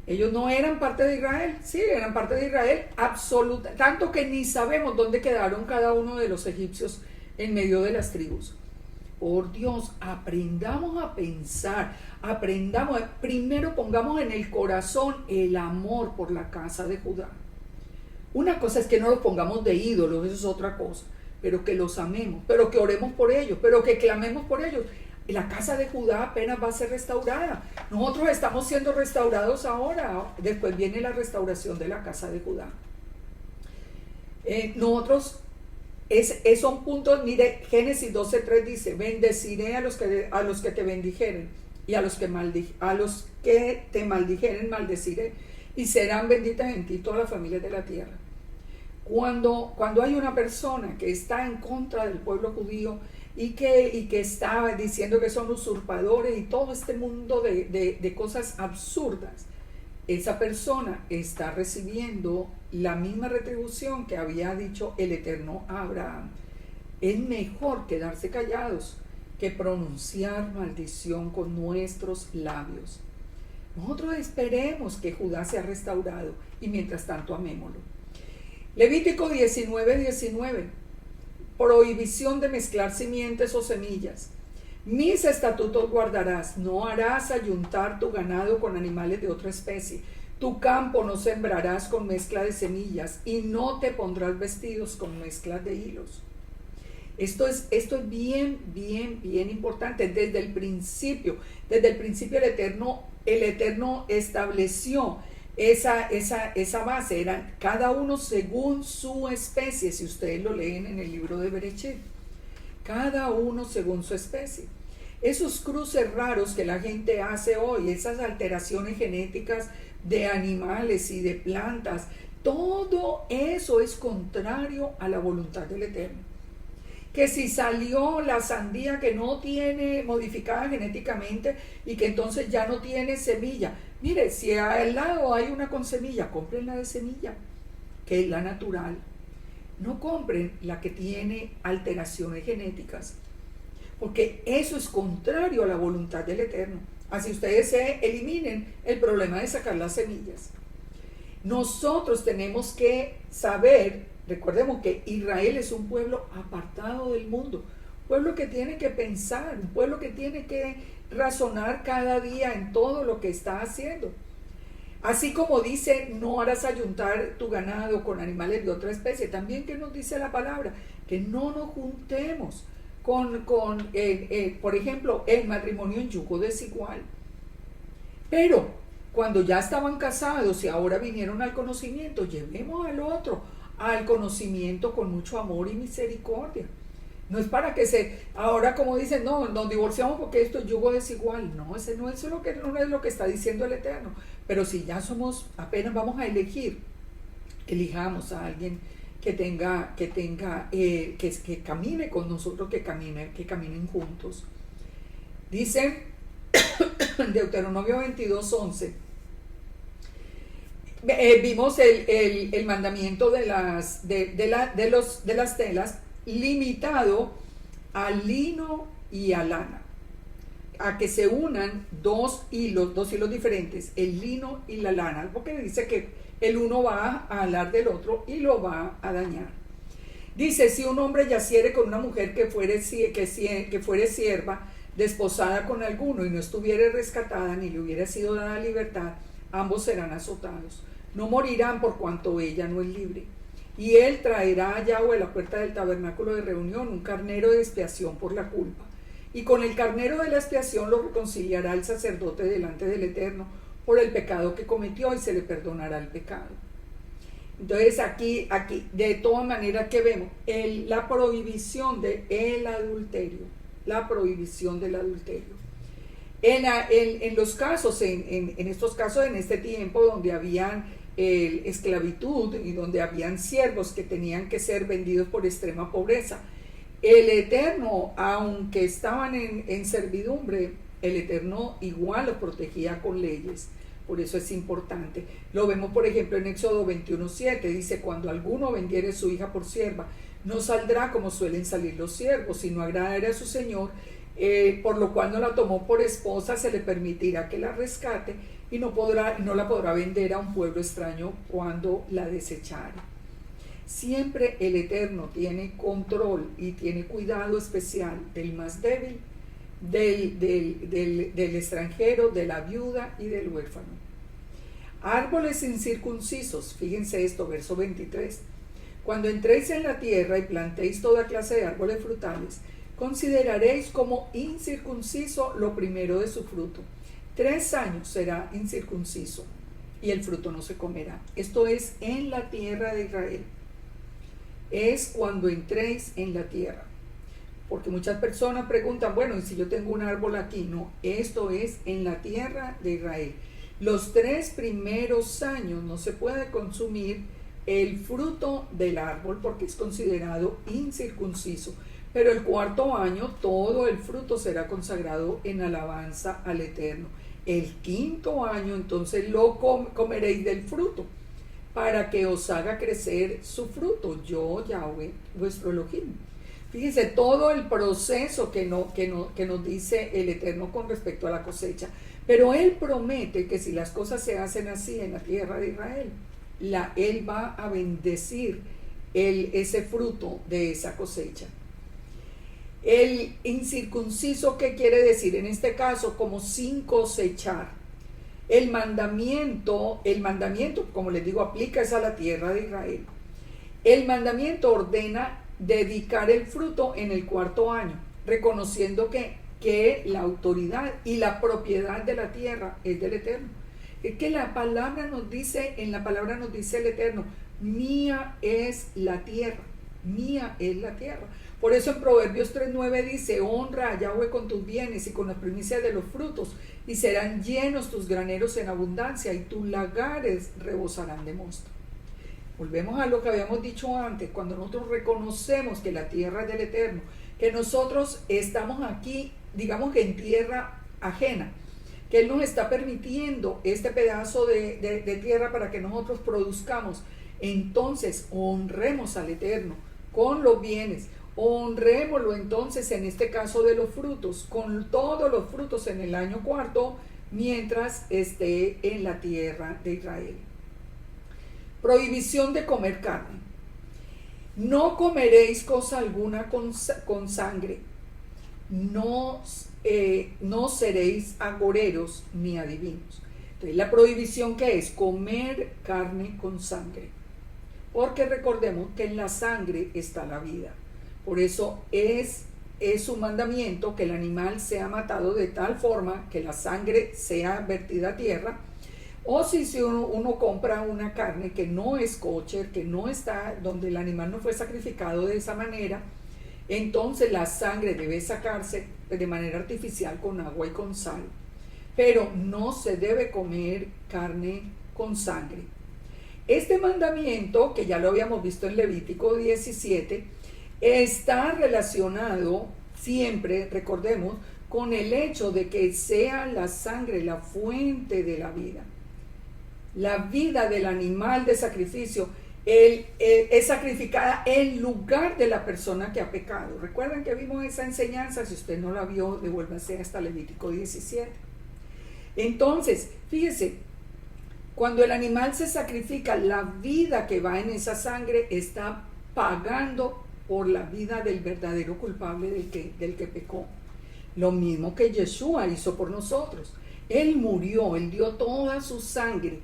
Ellos no eran parte de Israel, sí, eran parte de Israel, absoluta, tanto que ni sabemos dónde quedaron cada uno de los egipcios en medio de las tribus. Por Dios, aprendamos a pensar, primero pongamos en el corazón el amor por la casa de Judá. Una cosa es que no los pongamos de ídolos, eso es otra cosa, pero que los amemos, pero que oremos por ellos, pero que clamemos por ellos. La casa de Judá apenas va a ser restaurada. Nosotros estamos siendo restaurados ahora. Después viene la restauración de la casa de Judá. Nosotros, son puntos. Mire, Génesis 12:3 dice, bendeciré a los que te bendijeren, y a los que te maldijeren maldeciré, y serán benditas en ti todas las familias de la tierra. Cuando hay una persona que está en contra del pueblo judío y que está diciendo que son usurpadores y todo este mundo de cosas absurdas, esa persona está recibiendo la misma retribución que había dicho el Eterno a Abraham. Es mejor quedarse callados que pronunciar maldición con nuestros labios. Nosotros esperemos que Judá sea restaurado y mientras tanto amémoslo. Levítico 19:19. Prohibición de mezclar simientes o semillas. Mis estatutos guardarás, no harás ayuntar tu ganado con animales de otra especie. Tu campo no sembrarás con mezcla de semillas y no te pondrás vestidos con mezclas de hilos. Esto es bien importante. Desde el principio el Eterno estableció esa base. Eran cada uno según su especie, si ustedes lo leen en el libro de Berechit. Cada uno según su especie. Esos cruces raros que la gente hace hoy, esas alteraciones genéticas de animales y de plantas, todo eso es contrario a la voluntad del Eterno. Que si salió la sandía que no tiene modificada genéticamente y que entonces ya no tiene semilla, mire, si al lado hay una con semilla, compren la de semilla, que es la natural. No compren la que tiene alteraciones genéticas, porque eso es contrario a la voluntad del Eterno. Así ustedes se eliminen el problema de sacar las semillas. Nosotros tenemos que saber, recordemos que Israel es un pueblo apartado del mundo, un pueblo que tiene que pensar, un pueblo que tiene que razonar cada día en todo lo que está haciendo. Así como dice, no harás ayuntar tu ganado con animales de otra especie, también que nos dice la palabra, que no nos juntemos por ejemplo, el matrimonio en yugo desigual. Pero cuando ya estaban casados y ahora vinieron al conocimiento, llevemos al otro al conocimiento con mucho amor y misericordia. No es para que ahora como dicen, no, nos divorciamos porque esto es yugo desigual. No, no es lo que está diciendo el Eterno. Pero si ya apenas vamos a elegir, elijamos a alguien que camine con nosotros, que caminen juntos. Dice Deuteronomio 22:11. Vimos el mandamiento de las telas limitado al lino y a lana, a que se unan dos hilos diferentes, el lino y la lana, porque dice que el uno va a alar del otro y lo va a dañar. Dice, si un hombre yaciere con una mujer que fuere sierva, desposada con alguno y no estuviere rescatada ni le hubiera sido dada libertad, ambos serán azotados. No morirán por cuanto ella no es libre. Y él traerá a Yahweh a la puerta del tabernáculo de reunión un carnero de expiación por la culpa. Y con el carnero de la expiación lo reconciliará el sacerdote delante del Eterno por el pecado que cometió y se le perdonará el pecado. Entonces aquí de todas maneras que vemos la prohibición del adulterio, la prohibición del adulterio. En los casos, en estos casos, en este tiempo donde habían esclavitud y donde habían siervos que tenían que ser vendidos por extrema pobreza, el Eterno, aunque estaban en servidumbre, el Eterno igual los protegía con leyes. Por eso es importante. Lo vemos, por ejemplo, en Éxodo 21:7. Dice, cuando alguno vendiere su hija por sierva, no saldrá como suelen salir los siervos, sino agradará a su señor, por lo cual no la tomó por esposa, se le permitirá que la rescate y no la podrá vender a un pueblo extraño cuando la desechare. Siempre el Eterno tiene control y tiene cuidado especial del más débil, del extranjero, de la viuda y del huérfano. Árboles incircuncisos, fíjense esto, verso 23. Cuando entréis en la tierra y plantéis toda clase de árboles frutales, consideraréis como incircunciso lo primero de su fruto. 3 años será incircunciso y el fruto no se comerá. Esto es en la tierra de Israel. Es cuando entréis en la tierra. porque muchas personas preguntan, bueno, ¿y si yo tengo un árbol aquí? No, esto es en la tierra de Israel. Los 3 primeros años no se puede consumir el fruto del árbol porque es considerado incircunciso, pero el 4.º año todo el fruto será consagrado en alabanza al Eterno. El 5.º año entonces lo comeréis del fruto, para que os haga crecer su fruto, yo Yahweh vuestro Elohim. Fíjense todo el proceso que nos dice el Eterno con respecto a la cosecha. Pero Él promete que si las cosas se hacen así en la tierra de Israel, Él va a bendecir ese fruto de esa cosecha. El incircunciso, ¿qué quiere decir? En este caso, como sin cosechar. El mandamiento, como les digo, aplica es a la tierra de Israel. El mandamiento ordena dedicar el fruto en el 4.º año, reconociendo que la autoridad y la propiedad de la tierra es del Eterno. Es que la palabra nos dice, en la palabra nos dice el Eterno, mía es la tierra, mía es la tierra. Por eso en Proverbios 3.9 dice, honra a Yahweh con tus bienes y con las primicias de los frutos, y serán llenos tus graneros en abundancia, y tus lagares rebosarán de mosto. Volvemos a lo que habíamos dicho antes, cuando nosotros reconocemos que la tierra es del Eterno, que nosotros estamos aquí, digamos que en tierra ajena, que Él nos está permitiendo este pedazo de tierra para que nosotros produzcamos, entonces honremos al Eterno con los bienes, honrémoslo entonces en este caso de los frutos, con todos los frutos en el año 4.º, mientras esté en la tierra de Israel. Prohibición de comer carne. No comeréis cosa alguna con sangre. No seréis agoreros ni adivinos. Entonces, la prohibición, ¿qué es? Comer carne con sangre. Porque recordemos que en la sangre está la vida. Por eso es un mandamiento que el animal sea matado de tal forma que la sangre sea vertida a tierra. O si uno compra una carne que no es kosher, que no está, donde el animal no fue sacrificado de esa manera, entonces la sangre debe sacarse de manera artificial con agua y con sal. Pero no se debe comer carne con sangre. Este mandamiento, que ya lo habíamos visto en Levítico 17, está relacionado siempre, recordemos, con el hecho de que sea la sangre la fuente de la vida. La vida del animal de sacrificio es sacrificada en lugar de la persona que ha pecado. Recuerden que vimos esa enseñanza, si usted no la vio, devuélvase hasta Levítico 17. Entonces, fíjese, cuando el animal se sacrifica, la vida que va en esa sangre está pagando por la vida del verdadero culpable del que pecó. Lo mismo que Yeshua hizo por nosotros. Él murió, Él dio toda su sangre.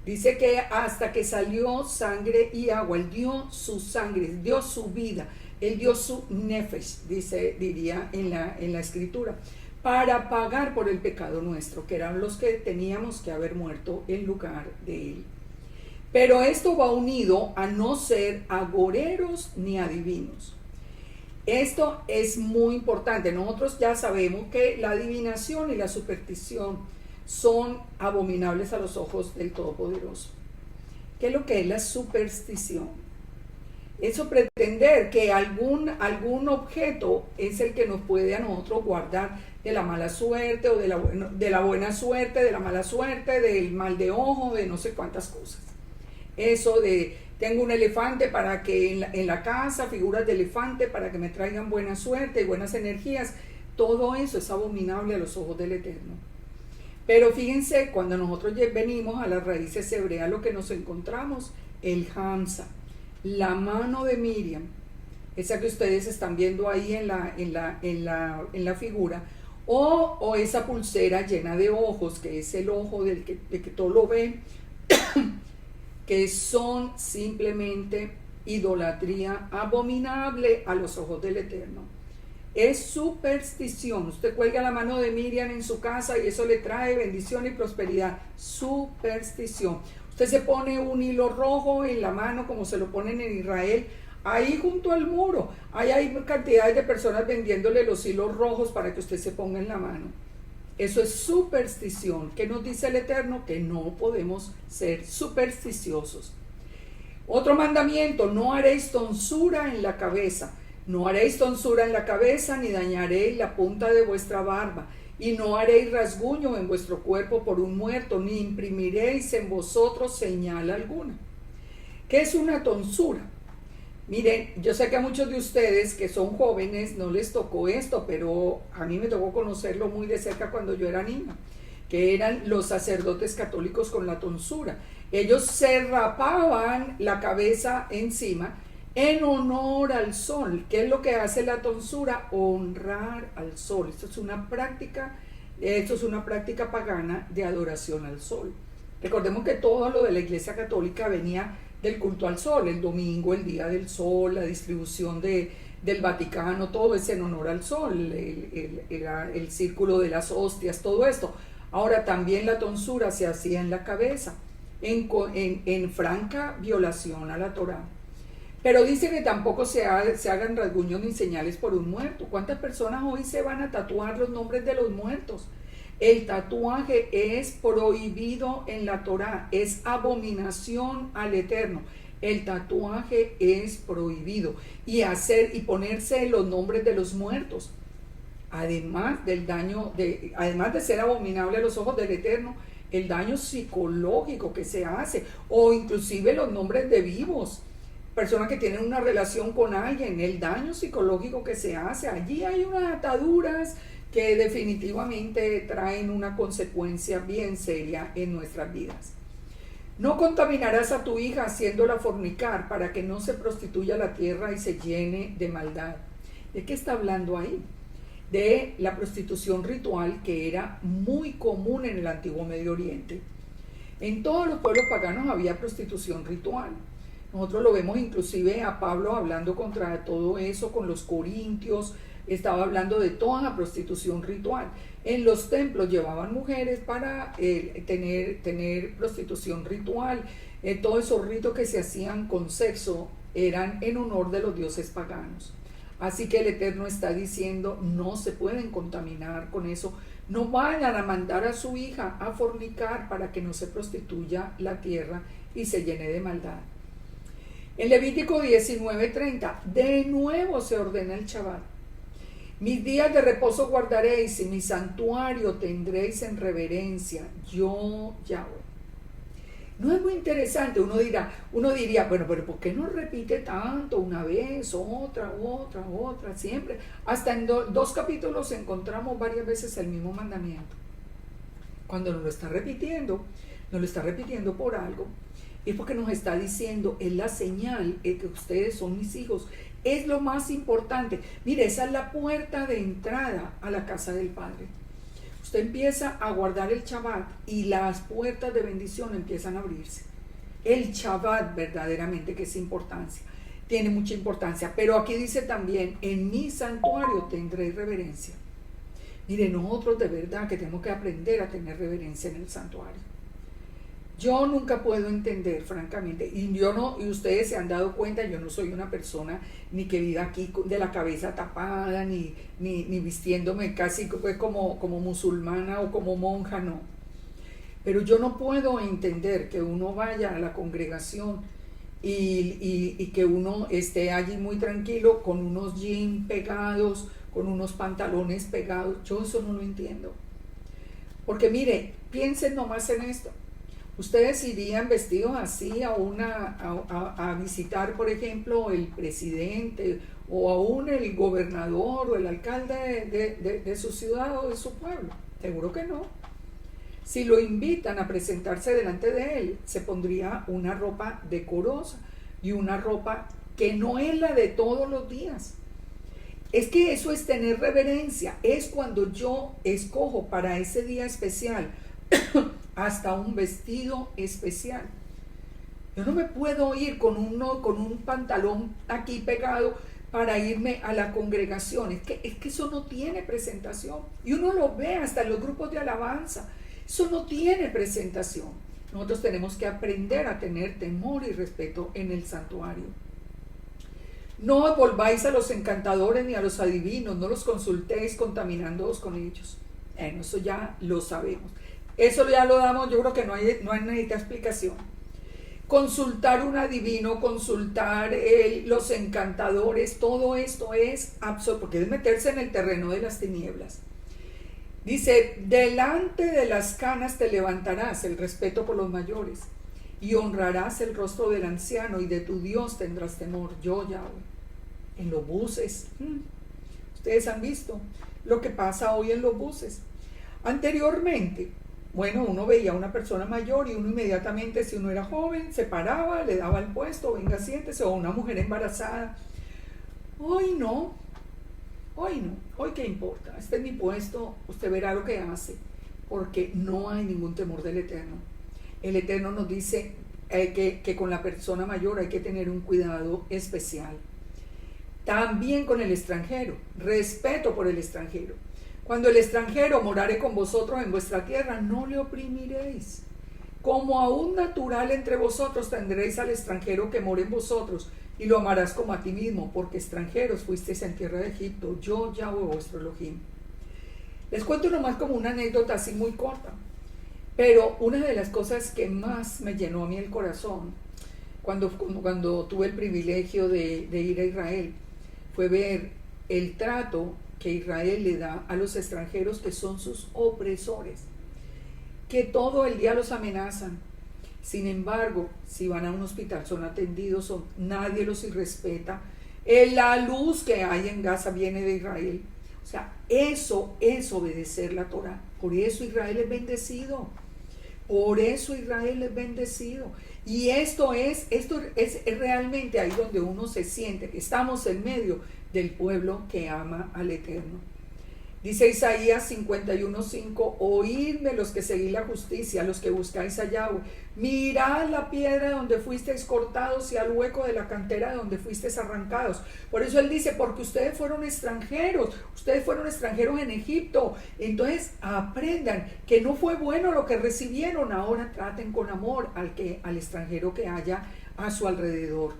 Dice que hasta que salió sangre y agua, Él dio su sangre, dio su vida, Él dio su nefesh, diría en la escritura, para pagar por el pecado nuestro, que eran los que teníamos que haber muerto en lugar de Él. Pero esto va unido a no ser agoreros ni adivinos. Esto es muy importante. Nosotros ya sabemos que la adivinación y la superstición son abominables a los ojos del Todopoderoso. ¿Qué es lo que es la superstición? Eso pretender que algún objeto es el que nos puede a nosotros guardar de la mala suerte o de la buena suerte, de la mala suerte, del mal de ojo, de no sé cuántas cosas. Eso de tengo un elefante para que en la casa, figuras de elefante para que me traigan buena suerte y buenas energías, todo eso es abominable a los ojos del Eterno. Pero fíjense, cuando nosotros venimos a las raíces hebreas, lo que nos encontramos, el Hamza, la mano de Miriam, esa que ustedes están viendo ahí en la figura, o esa pulsera llena de ojos, que es el ojo de que todo lo ve, que son simplemente idolatría abominable a los ojos del Eterno. Es superstición. Usted cuelga la mano de Miriam en su casa y eso le trae bendición y prosperidad. Superstición. Usted se pone un hilo rojo en la mano como se lo ponen en Israel Ahí junto al muro, ahí hay cantidades de personas vendiéndole los hilos rojos para que usted se ponga en la mano. Eso es superstición. ¿Qué nos dice el Eterno? Que no podemos ser supersticiosos. Otro mandamiento: no haréis tonsura en la cabeza. No haréis tonsura en la cabeza, ni dañaréis la punta de vuestra barba, y no haréis rasguño en vuestro cuerpo por un muerto, ni imprimiréis en vosotros señal alguna. ¿Qué es una tonsura? Miren, yo sé que a muchos de ustedes que son jóvenes no les tocó esto, pero a mí me tocó conocerlo muy de cerca cuando yo era niña, que eran los sacerdotes católicos con la tonsura. Ellos se rapaban la cabeza encima en honor al sol. ¿Qué es lo que hace la tonsura? Honrar al sol. Esto es una práctica pagana de adoración al sol. Recordemos que todo lo de la Iglesia Católica venía del culto al sol, el domingo, el día del sol, la distribución del Vaticano, todo es en honor al sol, el círculo de las hostias, todo esto. Ahora también la tonsura se hacía en la cabeza, en franca violación a la Torá. Pero dice que tampoco se hagan rasguños ni señales por un muerto. ¿Cuántas personas hoy se van a tatuar los nombres de los muertos? El tatuaje es prohibido en la Torá, es abominación al Eterno. El tatuaje es prohibido. Y ponerse los nombres de los muertos, además de ser abominable a los ojos del Eterno, el daño psicológico que se hace, o inclusive los nombres de vivos, personas que tienen una relación con alguien, el daño psicológico que se hace. Allí hay unas ataduras que definitivamente traen una consecuencia bien seria en nuestras vidas. No contaminarás a tu hija haciéndola fornicar, para que no se prostituya la tierra y se llene de maldad. ¿De qué está hablando ahí? De la prostitución ritual, que era muy común en el antiguo Medio Oriente. En todos los pueblos paganos había prostitución ritual. Nosotros lo vemos inclusive a Pablo hablando contra todo eso con los corintios. Estaba hablando de toda la prostitución ritual. En los templos llevaban mujeres para tener prostitución ritual. Todos esos ritos que se hacían con sexo eran en honor de los dioses paganos. Así que el Eterno está diciendo: no se pueden contaminar con eso. No vayan a mandar a su hija a fornicar, para que no se prostituya la tierra y se llene de maldad. En Levítico 19:30, de nuevo se ordena el Shabbat. Mis días de reposo guardaréis, y mi santuario tendréis en reverencia. Yo, Yahweh. No es muy interesante. Uno diría, bueno, pero ¿por qué no repite tanto? Una vez, otra, siempre. Hasta en 2 capítulos encontramos varias veces el mismo mandamiento. Cuando nos lo está repitiendo por algo. Es porque nos está diciendo: es la señal de que ustedes son mis hijos. Es lo más importante. Mire, esa es la puerta de entrada a la casa del Padre. Usted empieza a guardar el Shabbat y las puertas de bendición empiezan a abrirse. El Shabbat verdaderamente que es importancia, tiene mucha importancia. Pero aquí dice también: en mi santuario tendré reverencia. Mire, nosotros de verdad que tenemos que aprender a tener reverencia en el santuario. Yo nunca puedo entender, francamente, y ustedes se han dado cuenta, yo no soy una persona ni que viva aquí de la cabeza tapada, ni vistiéndome casi pues como musulmana o como monja, no. Pero yo no puedo entender que uno vaya a la congregación y que uno esté allí muy tranquilo con unos jeans pegados, con unos pantalones pegados. Yo eso no lo entiendo. Porque mire, piensen nomás en esto. Ustedes irían vestidos así a visitar, por ejemplo, el presidente o aún el gobernador o el alcalde de su ciudad o de su pueblo. Seguro que no. Si lo invitan a presentarse delante de él, se pondría una ropa decorosa y una ropa que no es la de todos los días. Es que eso es tener reverencia. Es cuando yo escojo para ese día especial hasta un vestido especial. Yo no me puedo ir con un pantalón aquí pegado para irme a la congregación. Es que eso no tiene presentación. Y uno lo ve hasta en los grupos de alabanza. Eso no tiene presentación. Nosotros tenemos que aprender a tener temor y respeto en el santuario. No os volváis a los encantadores ni a los adivinos, no los consultéis contaminándoos con ellos. Eso ya lo sabemos. Eso ya lo damos, yo creo que no hay necesita explicación. Consultar un adivino, consultar los encantadores, todo esto es absurdo, porque es meterse en el terreno de las tinieblas. Dice, delante de las canas te levantarás, el respeto por los mayores, y honrarás el rostro del anciano, y de tu Dios tendrás temor, yo Yahweh. En los buses, ustedes han visto lo que pasa hoy en los buses. Anteriormente, bueno, uno veía a una persona mayor y uno inmediatamente, si uno era joven, se paraba, le daba el puesto, venga, siéntese, o una mujer embarazada. Hoy no, hoy qué importa, este es mi puesto, usted verá lo que hace, porque no hay ningún temor del Eterno. El Eterno nos dice que con la persona mayor hay que tener un cuidado especial. También con el extranjero, respeto por el extranjero. Cuando el extranjero morare con vosotros en vuestra tierra, no le oprimiréis. Como a un natural entre vosotros tendréis al extranjero que more en vosotros, y lo amarás como a ti mismo, porque extranjeros fuisteis en tierra de Egipto, yo Yahweh vuestro Elohim. Les cuento nomás como una anécdota así muy corta, pero una de las cosas que más me llenó a mí el corazón, cuando tuve el privilegio de ir a Israel, fue ver el trato que Israel le da a los extranjeros que son sus opresores, que todo el día los amenazan. Sin embargo, si van a un hospital son atendidos, nadie los irrespeta. La luz que hay en Gaza viene de Israel. O sea, eso es obedecer la Torah. Por eso Israel es bendecido. Por eso Israel es bendecido. Y esto es realmente ahí donde uno se siente que estamos en medio del pueblo que ama al Eterno. Dice Isaías 51:5, oídme los que seguís la justicia, los que buscáis a Yahweh, mirad la piedra donde fuisteis cortados y al hueco de la cantera donde fuisteis arrancados. Por eso él dice, porque ustedes fueron extranjeros en Egipto, entonces aprendan que no fue bueno lo que recibieron, ahora traten con amor al extranjero que haya a su alrededor.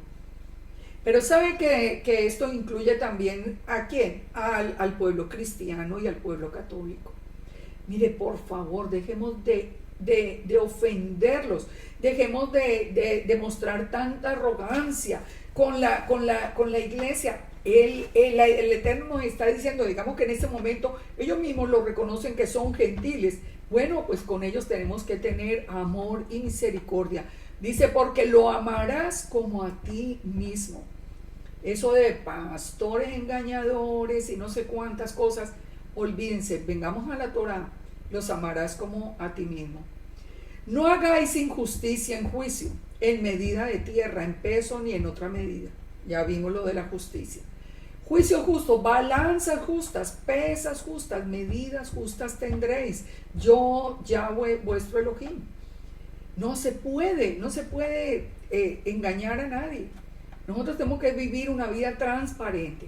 Pero ¿sabe que esto incluye también a quién? Al pueblo cristiano y al pueblo católico. Mire, por favor, dejemos de ofenderlos, dejemos de mostrar tanta arrogancia con la iglesia. El Eterno nos está diciendo, digamos que en este momento ellos mismos lo reconocen que son gentiles. Bueno, pues con ellos tenemos que tener amor y misericordia. Dice, porque lo amarás como a ti mismo. Eso de pastores engañadores y no sé cuántas cosas, olvídense, vengamos a la Torah, los amarás como a ti mismo. No hagáis injusticia en juicio, en medida de tierra, en peso ni en otra medida. Ya vimos lo de la justicia. Juicio justo, balanzas justas, pesas justas, medidas justas tendréis. Yo, Yahweh, vuestro Elohim. No se puede engañar a nadie. Nosotros tenemos que vivir una vida transparente.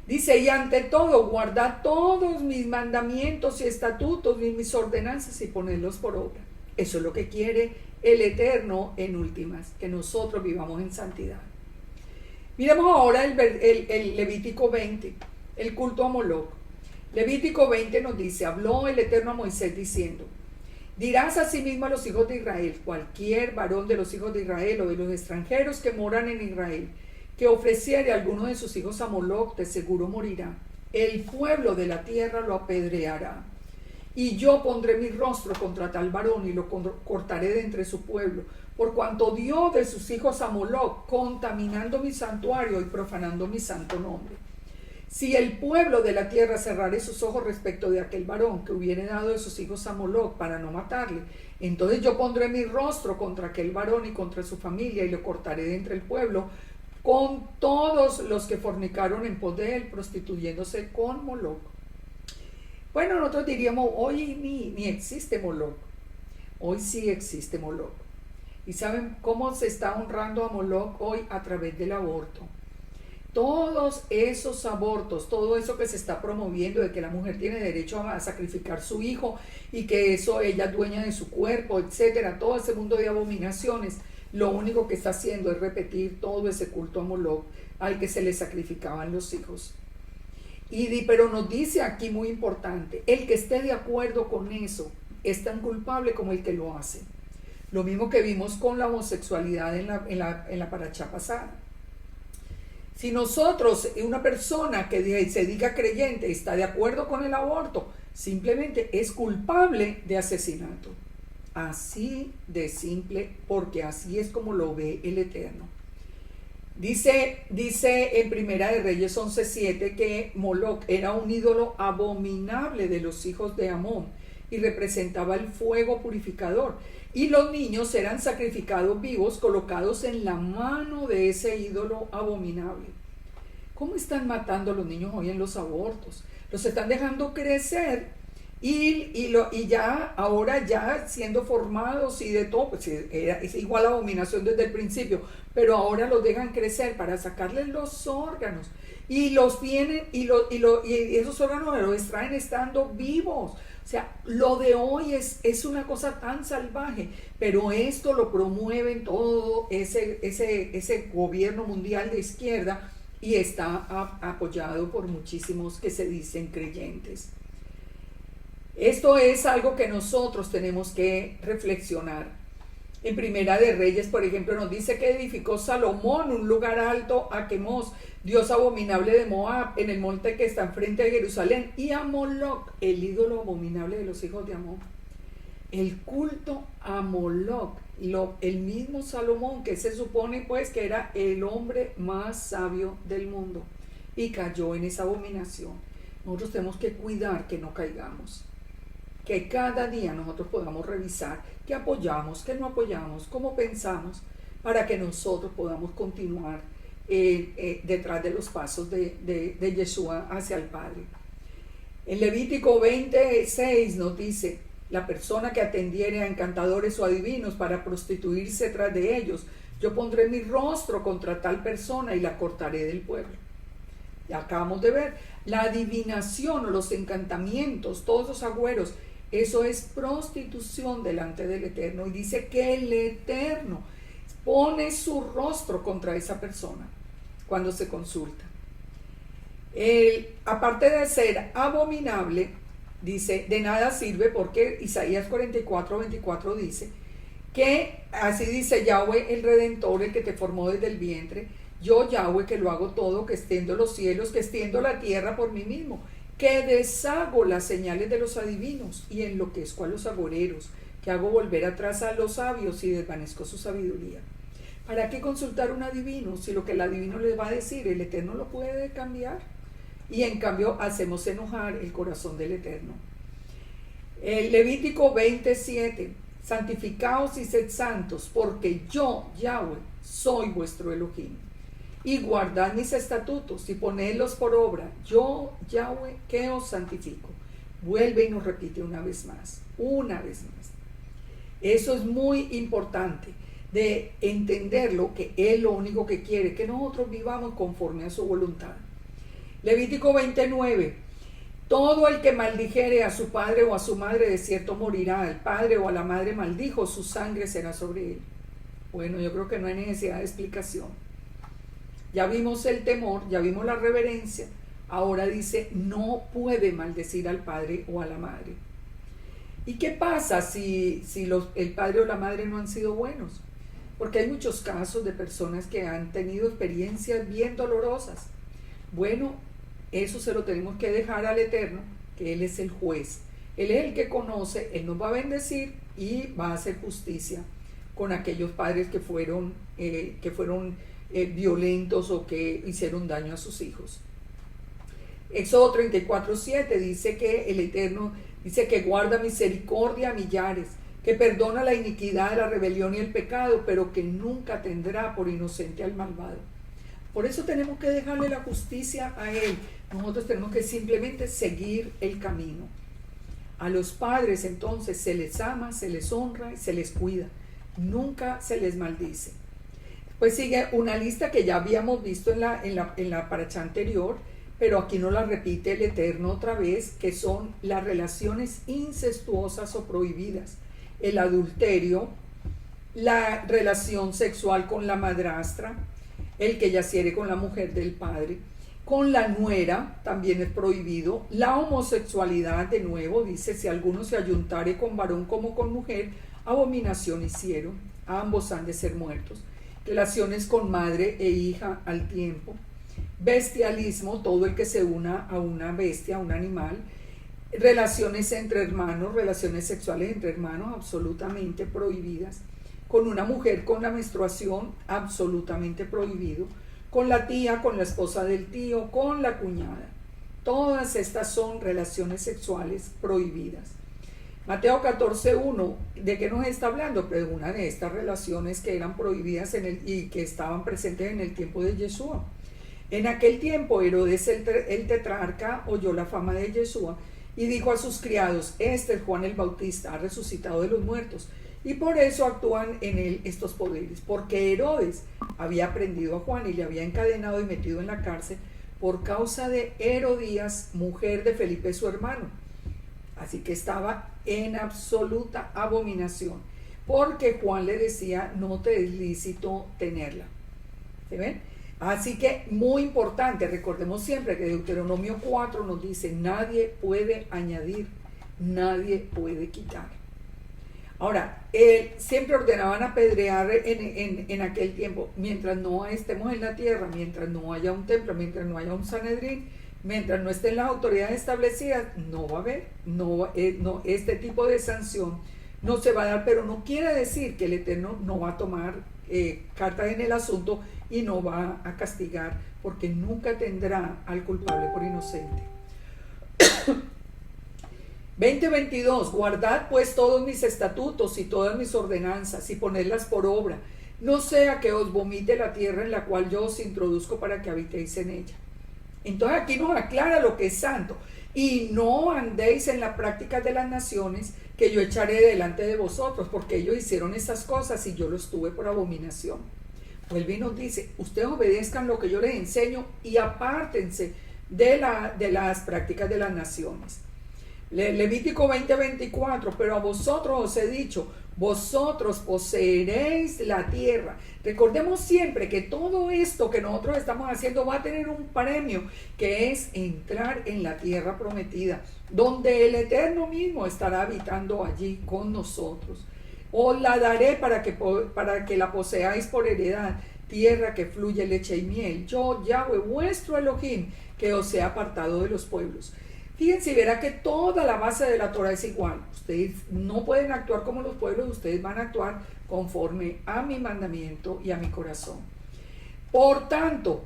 Dice, y ante todo, guardad todos mis mandamientos y estatutos, mis ordenanzas y ponerlos por obra. Eso es lo que quiere el Eterno en últimas, que nosotros vivamos en santidad. Miremos ahora el Levítico 20, el culto a Moloc. Levítico 20 nos dice, habló el Eterno a Moisés diciendo, dirás asimismo a los hijos de Israel, cualquier varón de los hijos de Israel o de los extranjeros que moran en Israel, que ofreciere a alguno de sus hijos a Moloc, de seguro morirá. El pueblo de la tierra lo apedreará. Y yo pondré mi rostro contra tal varón y lo cortaré de entre su pueblo, por cuanto dio de sus hijos a Moloc, contaminando mi santuario y profanando mi santo nombre. Si el pueblo de la tierra cerrare sus ojos respecto de aquel varón que hubiere dado de sus hijos a Moloc para no matarle, entonces yo pondré mi rostro contra aquel varón y contra su familia y lo cortaré de entre el pueblo con todos los que fornicaron en pos de él, prostituyéndose con Moloc. Bueno, nosotros diríamos, hoy ni existe Moloc. Hoy sí existe Moloc. ¿Y saben cómo se está honrando a Moloc hoy? A través del aborto. Todos esos abortos, todo eso que se está promoviendo de que la mujer tiene derecho a sacrificar su hijo y que eso ella es dueña de su cuerpo, etcétera, todo ese mundo de abominaciones, lo único que está haciendo es repetir todo ese culto a Moloch al que se le sacrificaban los hijos. Pero nos dice aquí muy importante, el que esté de acuerdo con eso es tan culpable como el que lo hace. Lo mismo que vimos con la homosexualidad en la paracha pasada. Si nosotros, una persona que se diga creyente, está de acuerdo con el aborto, simplemente es culpable de asesinato. Así de simple, porque así es como lo ve el Eterno. Dice en Primera de Reyes 11:7 que Moloch era un ídolo abominable de los hijos de Amón y representaba el fuego purificador. Y los niños eran sacrificados vivos, colocados en la mano de ese ídolo abominable. ¿Cómo están matando a los niños hoy en los abortos? Los están dejando crecer y ya ahora ya siendo formados y de todo, pues es igual a abominación desde el principio, pero ahora los dejan crecer para sacarles los órganos y los vienen y esos órganos los extraen estando vivos. O sea, lo de hoy es una cosa tan salvaje, pero esto lo promueven todo ese gobierno mundial de izquierda y está apoyado por muchísimos que se dicen creyentes. Esto es algo que nosotros tenemos que reflexionar. En Primera de Reyes, por ejemplo, nos dice que edificó Salomón un lugar alto a Quemos, dios abominable de Moab, en el monte que está enfrente de Jerusalén, y a Moloch, el ídolo abominable de los hijos de Amón. El culto a Moloch, el mismo Salomón, que se supone pues que era el hombre más sabio del mundo, y cayó en esa abominación. Nosotros tenemos que cuidar que no caigamos. Que cada día nosotros podamos revisar qué apoyamos, qué no apoyamos, cómo pensamos, para que nosotros podamos continuar detrás de los pasos de Yeshua hacia el Padre. En Levítico 26 nos dice, la persona que atendiere a encantadores o adivinos para prostituirse tras de ellos, yo pondré mi rostro contra tal persona y la cortaré del pueblo. Ya acabamos de ver, la adivinación o los encantamientos, todos esos agüeros, eso es prostitución delante del Eterno, y dice que el Eterno pone su rostro contra esa persona cuando se consulta. Aparte de ser abominable, dice, de nada sirve, porque Isaías 44:24 dice que así dice Yahweh el Redentor, el que te formó desde el vientre, yo Yahweh que lo hago todo, que extiendo los cielos, que extiendo la tierra por mí mismo, que deshago las señales de los adivinos y enloquezco a los agoreros, que hago volver atrás a los sabios y desvanezco su sabiduría. ¿Para qué consultar un adivino si lo que el adivino les va a decir el Eterno lo puede cambiar? Y en cambio hacemos enojar el corazón del Eterno. El Levítico 27, santificaos y sed santos, porque yo, Yahweh, soy vuestro Elohim. Y guardad mis estatutos y ponedlos por obra, yo, Yahweh, que os santifico. Vuelve y nos repite una vez más. Eso es muy importante, de entenderlo, que Él lo único que quiere, que nosotros vivamos conforme a su voluntad. Levítico 29, todo el que maldijere a su padre o a su madre, de cierto morirá. El padre o a la madre maldijo, su sangre será sobre él. Bueno, yo creo que no hay necesidad de explicación. Ya vimos el temor, ya vimos la reverencia. Ahora dice, no puede maldecir al padre o a la madre. ¿Y qué pasa si el padre o la madre no han sido buenos? Porque hay muchos casos de personas que han tenido experiencias bien dolorosas. Bueno, eso se lo tenemos que dejar al Eterno, que Él es el juez. Él es el que conoce, Él nos va a bendecir y va a hacer justicia con aquellos padres que fueron violentos o que hicieron daño a sus hijos. Éxodo 34:7 dice que el Eterno dice que guarda misericordia a millares, que perdona la iniquidad, la rebelión y el pecado, pero que nunca tendrá por inocente al malvado. Por eso tenemos que dejarle la justicia a Él. Nosotros tenemos que simplemente seguir el camino. A los padres entonces se les ama, se les honra y se les cuida. Nunca se les maldice. Pues sigue una lista que ya habíamos visto en la paracha anterior, pero aquí nos la repite el Eterno otra vez, que son las relaciones incestuosas o prohibidas, el adulterio, la relación sexual con la madrastra, el que yaciere con la mujer del padre, con la nuera también es prohibido, la homosexualidad de nuevo dice, si alguno se ayuntare con varón como con mujer, abominación hicieron, ambos han de ser muertos, relaciones con madre e hija al tiempo, bestialismo, todo el que se una a una bestia, a un animal, relaciones entre hermanos, relaciones sexuales entre hermanos absolutamente prohibidas, con una mujer con la menstruación absolutamente prohibido, con la tía, con la esposa del tío, con la cuñada. Todas estas son relaciones sexuales prohibidas. Mateo 14:1, ¿de qué nos está hablando? Pues una de estas relaciones que eran prohibidas y que estaban presentes en el tiempo de Yeshua. En aquel tiempo Herodes el tetrarca oyó la fama de Yeshua y dijo a sus criados, este es Juan el Bautista, ha resucitado de los muertos, y por eso actúan en él estos poderes, porque Herodes había prendido a Juan y le había encadenado y metido en la cárcel por causa de Herodías, mujer de Felipe su hermano. Así que estaba en absoluta abominación, porque Juan le decía, no te es lícito tenerla. ¿Se ven? Así que muy importante, recordemos siempre que Deuteronomio 4 nos dice, nadie puede añadir, nadie puede quitar. Ahora, siempre ordenaban apedrear en aquel tiempo, mientras no estemos en la tierra, mientras no haya un templo, mientras no haya un Sanedrín, mientras no estén las autoridades establecidas, no va a haber, este tipo de sanción no se va a dar, pero no quiere decir que el Eterno no va a tomar carta en el asunto y no va a castigar, porque nunca tendrá al culpable por inocente. 20:22, guardad pues todos mis estatutos y todas mis ordenanzas y ponedlas por obra, no sea que os vomite la tierra en la cual yo os introduzco para que habitéis en ella. Entonces aquí nos aclara lo que es santo, y no andéis en la práctica de las naciones que yo echaré delante de vosotros, porque ellos hicieron esas cosas y yo los tuve por abominación. Vuelve y nos dice, ustedes obedezcan lo que yo les enseño y apártense de las prácticas de las naciones. Levítico 20:24, pero a vosotros os he dicho, vosotros poseeréis la tierra. Recordemos siempre que todo esto que nosotros estamos haciendo va a tener un premio, que es entrar en la tierra prometida, donde el Eterno mismo estará habitando allí con nosotros. Os la daré para que la poseáis por heredad, tierra que fluye leche y miel. Yo, Yahweh, vuestro Elohim, que os he apartado de los pueblos. Fíjense, verá que toda la base de la Torah es igual. Ustedes no pueden actuar como los pueblos, ustedes van a actuar conforme a mi mandamiento y a mi corazón. Por tanto,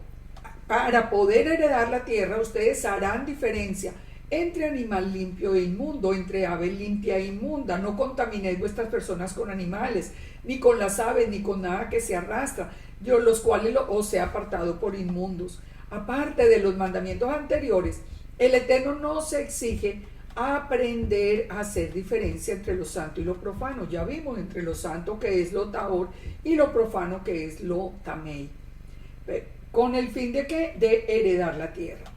para poder heredar la tierra, ustedes harán diferencia entre animal limpio e inmundo, entre ave limpia e inmunda. No contaminéis vuestras personas con animales, ni con las aves, ni con nada que se arrastra, yo los cuales os he apartado por inmundos. Aparte de los mandamientos anteriores, el Eterno nos exige aprender a hacer diferencia entre lo santo y lo profano. Ya vimos entre lo santo, que es lo tahor, y lo profano, que es lo tamei, con el fin de ¿qué? De heredar la tierra.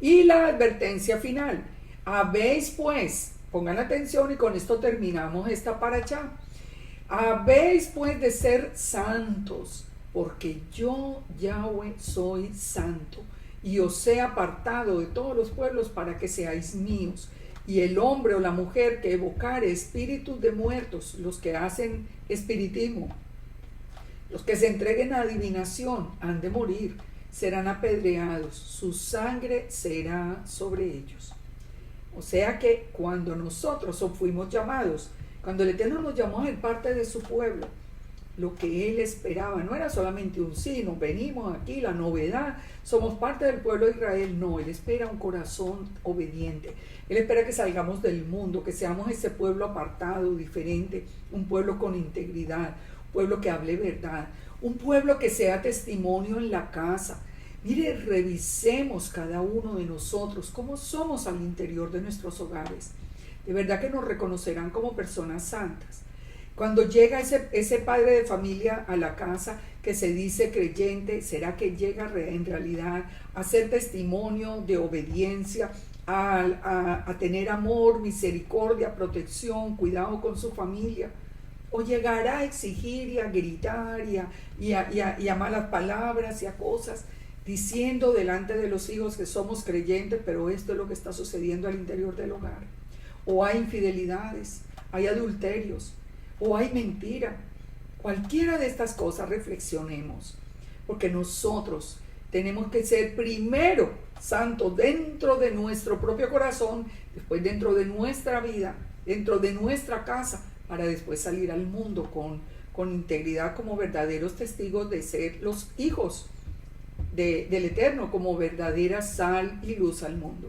Y la advertencia final, habéis pues, pongan atención y con esto terminamos esta parashá, habéis pues de ser santos, porque yo, Yahweh, soy santo, y os he apartado de todos los pueblos para que seáis míos. Y el hombre o la mujer que evocare espíritus de muertos, los que hacen espiritismo, los que se entreguen a adivinación, han de morir, serán apedreados, su sangre será sobre ellos. O sea que cuando nosotros fuimos llamados, cuando el Eterno nos llamó a ser parte de su pueblo, lo que Él esperaba no era solamente un sí, nos venimos aquí, la novedad, somos parte del pueblo de Israel. No, Él espera un corazón obediente. Él espera que salgamos del mundo, que seamos ese pueblo apartado, diferente, un pueblo con integridad, un pueblo que hable verdad, un pueblo que sea testimonio en la casa. Mire, revisemos cada uno de nosotros cómo somos al interior de nuestros hogares. De verdad que nos reconocerán como personas santas. Cuando llega ese padre de familia a la casa que se dice creyente, ¿será que llega en realidad a ser testimonio de obediencia, a tener amor, misericordia, protección, cuidado con su familia? o llegar a exigir y a gritar y a malas palabras y a cosas, diciendo delante de los hijos que somos creyentes, pero esto es lo que está sucediendo al interior del hogar. O hay infidelidades, hay adulterios, o hay mentira. Cualquiera de estas cosas reflexionemos, porque nosotros tenemos que ser primero santos dentro de nuestro propio corazón, después dentro de nuestra vida, dentro de nuestra casa, para después salir al mundo con integridad como verdaderos testigos de ser los hijos del Eterno, como verdadera sal y luz al mundo.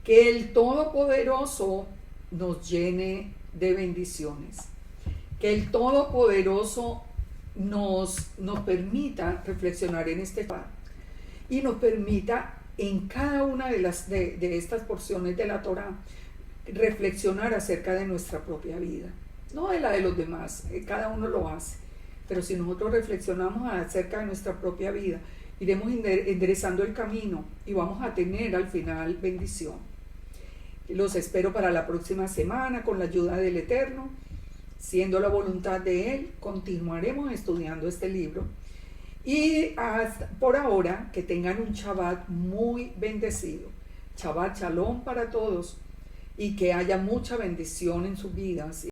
Que el Todopoderoso nos llene de bendiciones. Que el Todopoderoso nos permita reflexionar en este tema y nos permita en cada una de estas porciones de la Torá reflexionar acerca de nuestra propia vida, no de la de los demás, cada uno lo hace, pero si nosotros reflexionamos acerca de nuestra propia vida, iremos enderezando el camino y vamos a tener al final bendición. Los espero para la próxima semana con la ayuda del Eterno. Siendo la voluntad de Él, continuaremos estudiando este libro. Y por ahora, que tengan un Shabbat muy bendecido. Shabbat Shalom para todos y que haya mucha bendición en sus vidas.